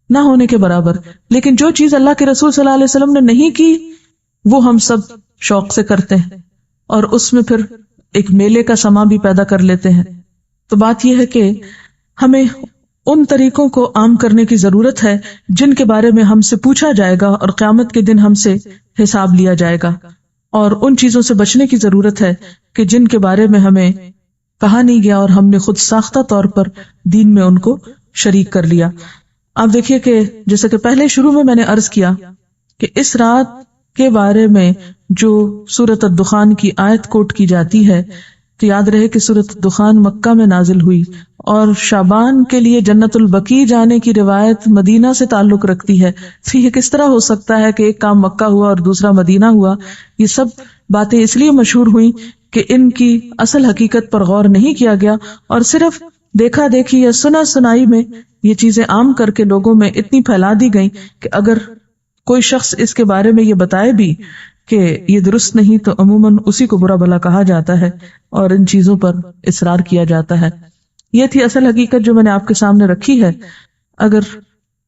نہ ہونے کے برابر. لیکن جو چیز اللہ کے رسول صلی اللہ علیہ وسلم نے نہیں کی وہ ہم سب شوق سے کرتے ہیں اور اس میں پھر ایک میلے کا سما بھی پیدا کر لیتے ہیں. تو بات یہ ہے کہ ہمیں ان طریقوں کو عام کرنے کی ضرورت ہے جن کے بارے میں ہم سے پوچھا جائے گا اور قیامت کے دن ہم سے حساب لیا جائے گا، اور ان چیزوں سے بچنے کی ضرورت ہے کہ جن کے بارے میں ہمیں کہا نہیں گیا اور ہم نے خود ساختہ طور پر دین میں ان کو شریک کر لیا. آپ دیکھیے کہ جیسے کہ پہلے شروع میں نے عرض کیا کہ اس رات کے بارے میں جو سورۃ الدخان کی آیت کوٹ کی جاتی ہے تو یاد رہے کہ سورۃ الدخان مکہ میں نازل ہوئی اور شعبان کے لیے جنت البقیع جانے کی روایت مدینہ سے تعلق رکھتی ہے. پھر یہ کس طرح ہو سکتا ہے کہ ایک کام مکہ ہوا اور دوسرا مدینہ ہوا؟ یہ سب باتیں اس لیے مشہور ہوئی کہ ان کی اصل حقیقت پر غور نہیں کیا گیا اور صرف دیکھا دیکھی یا سنا سنائی میں یہ چیزیں عام کر کے لوگوں میں اتنی پھیلا دی گئیں کہ اگر کوئی شخص اس کے بارے میں یہ بتائے بھی کہ یہ درست نہیں تو عموماً اسی کو برا بھلا کہا جاتا ہے اور ان چیزوں پر اصرار کیا جاتا ہے. یہ تھی اصل حقیقت جو میں نے آپ کے سامنے رکھی ہے. اگر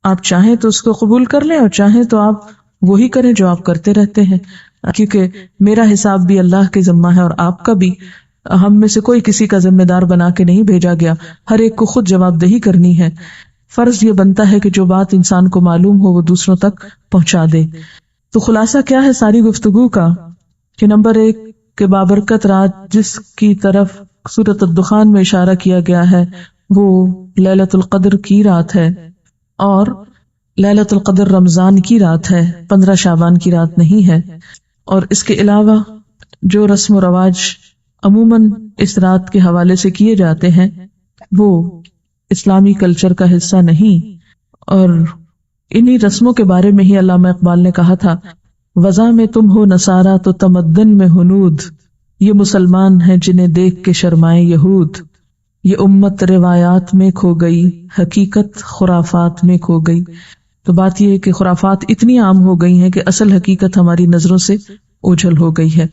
آپ چاہیں تو اس کو قبول کر لیں اور چاہیں تو آپ وہی کریں جو آپ کرتے رہتے ہیں، کیونکہ میرا حساب بھی اللہ کے ذمہ ہے اور آپ کا بھی. ہم میں سے کوئی کسی کا ذمہ دار بنا کے نہیں بھیجا گیا، ہر ایک کو خود جواب دہی کرنی ہے. فرض یہ بنتا ہے کہ جو بات انسان کو معلوم ہو وہ دوسروں تک پہنچا دے. تو خلاصہ کیا ہے ساری گفتگو کا کہ نمبر 1 کہ بابرکت رات جس کی طرف سورۃ الدخان میں اشارہ کیا گیا ہے وہ لیلۃ القدر کی رات ہے، اور لیلۃ القدر رمضان کی رات ہے، 15 شعبان کی رات نہیں ہے. اور اس کے علاوہ جو رسم و رواج عموماً اس رات کے حوالے سے کیے جاتے ہیں وہ اسلامی کلچر کا حصہ نہیں. اور انہی رسموں کے بارے میں ہی علامہ اقبال نے کہا تھا، وضع میں تم ہو نصارہ تو تمدن میں ہنود، یہ مسلمان ہیں جنہیں دیکھ کے شرمائے یہود. یہ امت روایات میں کھو گئی، حقیقت خرافات میں کھو گئی. تو بات یہ ہے کہ خرافات اتنی عام ہو گئی ہیں کہ اصل حقیقت ہماری نظروں سے اوجھل ہو گئی ہے.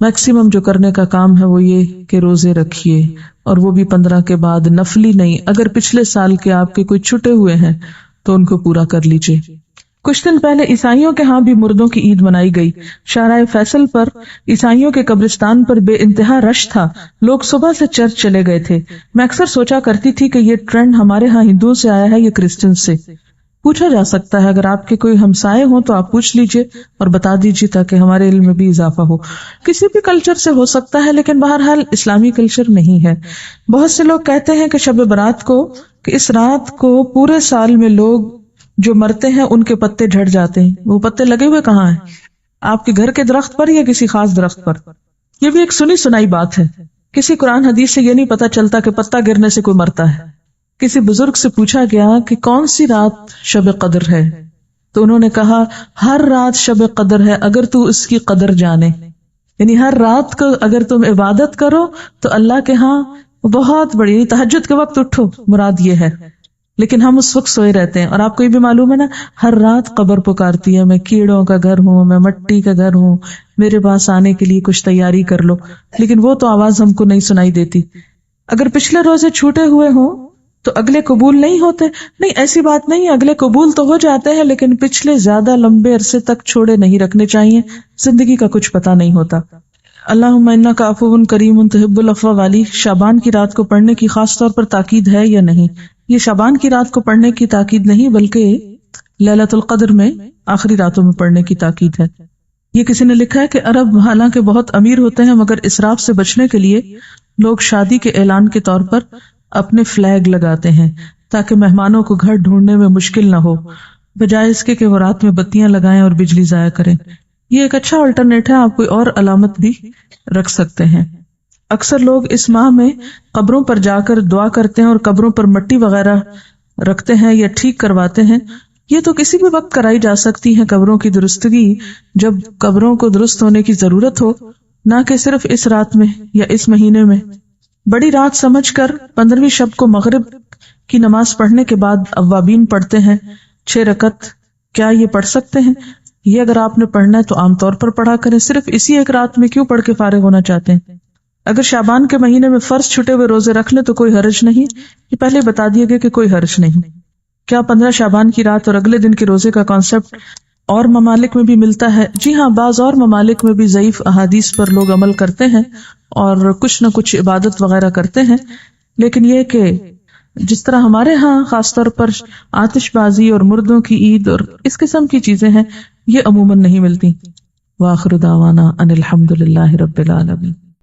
میکسیمم جو کرنے کا کام ہے وہ یہ کہ روزے رکھیے، اور وہ بھی 15 کے بعد نفلی نہیں. اگر پچھلے سال کے آپ کے کوئی چھٹے ہوئے ہیں تو ان کو پورا کر لیجئے. کچھ دن پہلے عیسائیوں کے ہاں بھی مردوں کی عید منائی گئی. شارع فیصل پر عیسائیوں کے قبرستان پر بے انتہا رش تھا. لوگ صبح سے چرچ چلے گئے تھے. میں اکثر سوچا کرتی تھی کہ یہ ٹرینڈ ہمارے ہاں ہندوؤں سے آیا ہے یا کرسچن سے. پوچھا جا سکتا ہے، اگر آپ کے کوئی ہمسائے ہوں تو آپ پوچھ لیجئے اور بتا دیجئے تاکہ ہمارے علم میں بھی اضافہ ہو. کسی بھی کلچر سے ہو سکتا ہے لیکن بہرحال اسلامی کلچر نہیں ہے. بہت سے لوگ کہتے ہیں کہ شب برات کو، کہ اس رات کو پورے سال میں لوگ جو مرتے ہیں ان کے پتے جھڑ جاتے ہیں. وہ پتے لگے ہوئے کہاں ہیں؟ آپ کے گھر کے درخت پر یا کسی خاص درخت پر؟ یہ بھی ایک سنی سنائی بات ہے. کسی قرآن حدیث سے یہ نہیں پتا چلتا کہ پتا گرنے سے کوئی مرتا ہے. کسی بزرگ سے پوچھا گیا کہ کون سی رات شب قدر ہے، تو انہوں نے کہا ہر رات شب قدر ہے اگر تو اس کی قدر جانے. یعنی ہر رات کو اگر تم عبادت کرو تو اللہ کے ہاں بہت بڑی، تہجد کے وقت اٹھو، مراد یہ ہے. لیکن ہم اس وقت سوئے رہتے ہیں، اور آپ کو یہ بھی معلوم ہے نا ہر رات قبر پکارتی ہے، میں کیڑوں کا گھر ہوں، میں مٹی کا گھر ہوں، میرے پاس آنے کے لیے کچھ تیاری کر لو. لیکن وہ تو آواز ہم کو نہیں سنائی دیتی. اگر پچھلے روزے چھوٹے ہوئے ہوں تو اگلے قبول نہیں ہوتے؟ نہیں، ایسی بات نہیں ہے، اگلے قبول تو ہو جاتے ہیں، لیکن پچھلے زیادہ لمبے عرصے تک چھوڑے نہیں رکھنے چاہیے. زندگی کا کچھ پتہ نہیں ہوتا. اللہم انک عفو کریم تحب العفو والی شعبان کی رات کو پڑھنے کی خاص طور پر تاکید ہے یا نہیں؟ یہ شعبان کی رات کو پڑھنے کی تاکید نہیں، بلکہ لیلۃ القدر میں آخری راتوں میں پڑھنے کی تاکید ہے. یہ کسی نے لکھا ہے کہ عرب حالانکہ بہت امیر ہوتے ہیں مگر اسراف سے بچنے کے لیے لوگ شادی کے اعلان کے طور پر اپنے فلیگ لگاتے ہیں تاکہ مہمانوں کو گھر ڈھونڈنے میں مشکل نہ ہو، بجائے اس کے کہ وہ رات میں بتیاں لگائیں اور بجلی ضائع کریں. یہ ایک اچھا آلٹرنیٹ ہے، آپ کوئی اور علامت بھی رکھ سکتے ہیں. اکثر لوگ اس ماہ میں قبروں پر جا کر دعا کرتے ہیں اور قبروں پر مٹی وغیرہ رکھتے ہیں یا ٹھیک کرواتے ہیں. یہ تو کسی بھی وقت کرائی جا سکتی ہے قبروں کی درستگی، جب قبروں کو درست ہونے کی ضرورت ہو، نہ کہ صرف اس رات میں یا اس مہینے میں. بڑی رات سمجھ کر 15ویں شب کو مغرب کی نماز پڑھنے کے بعد اوابین پڑھتے ہیں 6 رکعت. کیا یہ پڑھ سکتے ہیں؟ یہ اگر آپ نے پڑھنا ہے تو عام طور پر پڑھا کریں، صرف اسی ایک رات میں کیوں پڑھ کے فارغ ہونا چاہتے ہیں؟ اگر شعبان کے مہینے میں فرض چھٹے ہوئے روزے رکھ لیں تو کوئی حرج نہیں. یہ پہلے بتا دیا گیا کہ کوئی حرج نہیں. کیا 15 شعبان کی رات اور اگلے دن کے روزے کا کانسیپٹ اور ممالک میں بھی ملتا ہے؟ جی ہاں، بعض اور ممالک میں بھی ضعیف احادیث پر لوگ عمل کرتے ہیں اور کچھ نہ کچھ عبادت وغیرہ کرتے ہیں، لیکن یہ کہ جس طرح ہمارے ہاں خاص طور پر آتش بازی اور مردوں کی عید اور اس قسم کی چیزیں ہیں، یہ عموماً نہیں ملتی. وآخر دعوانا ان الحمد للہ رب العالمین.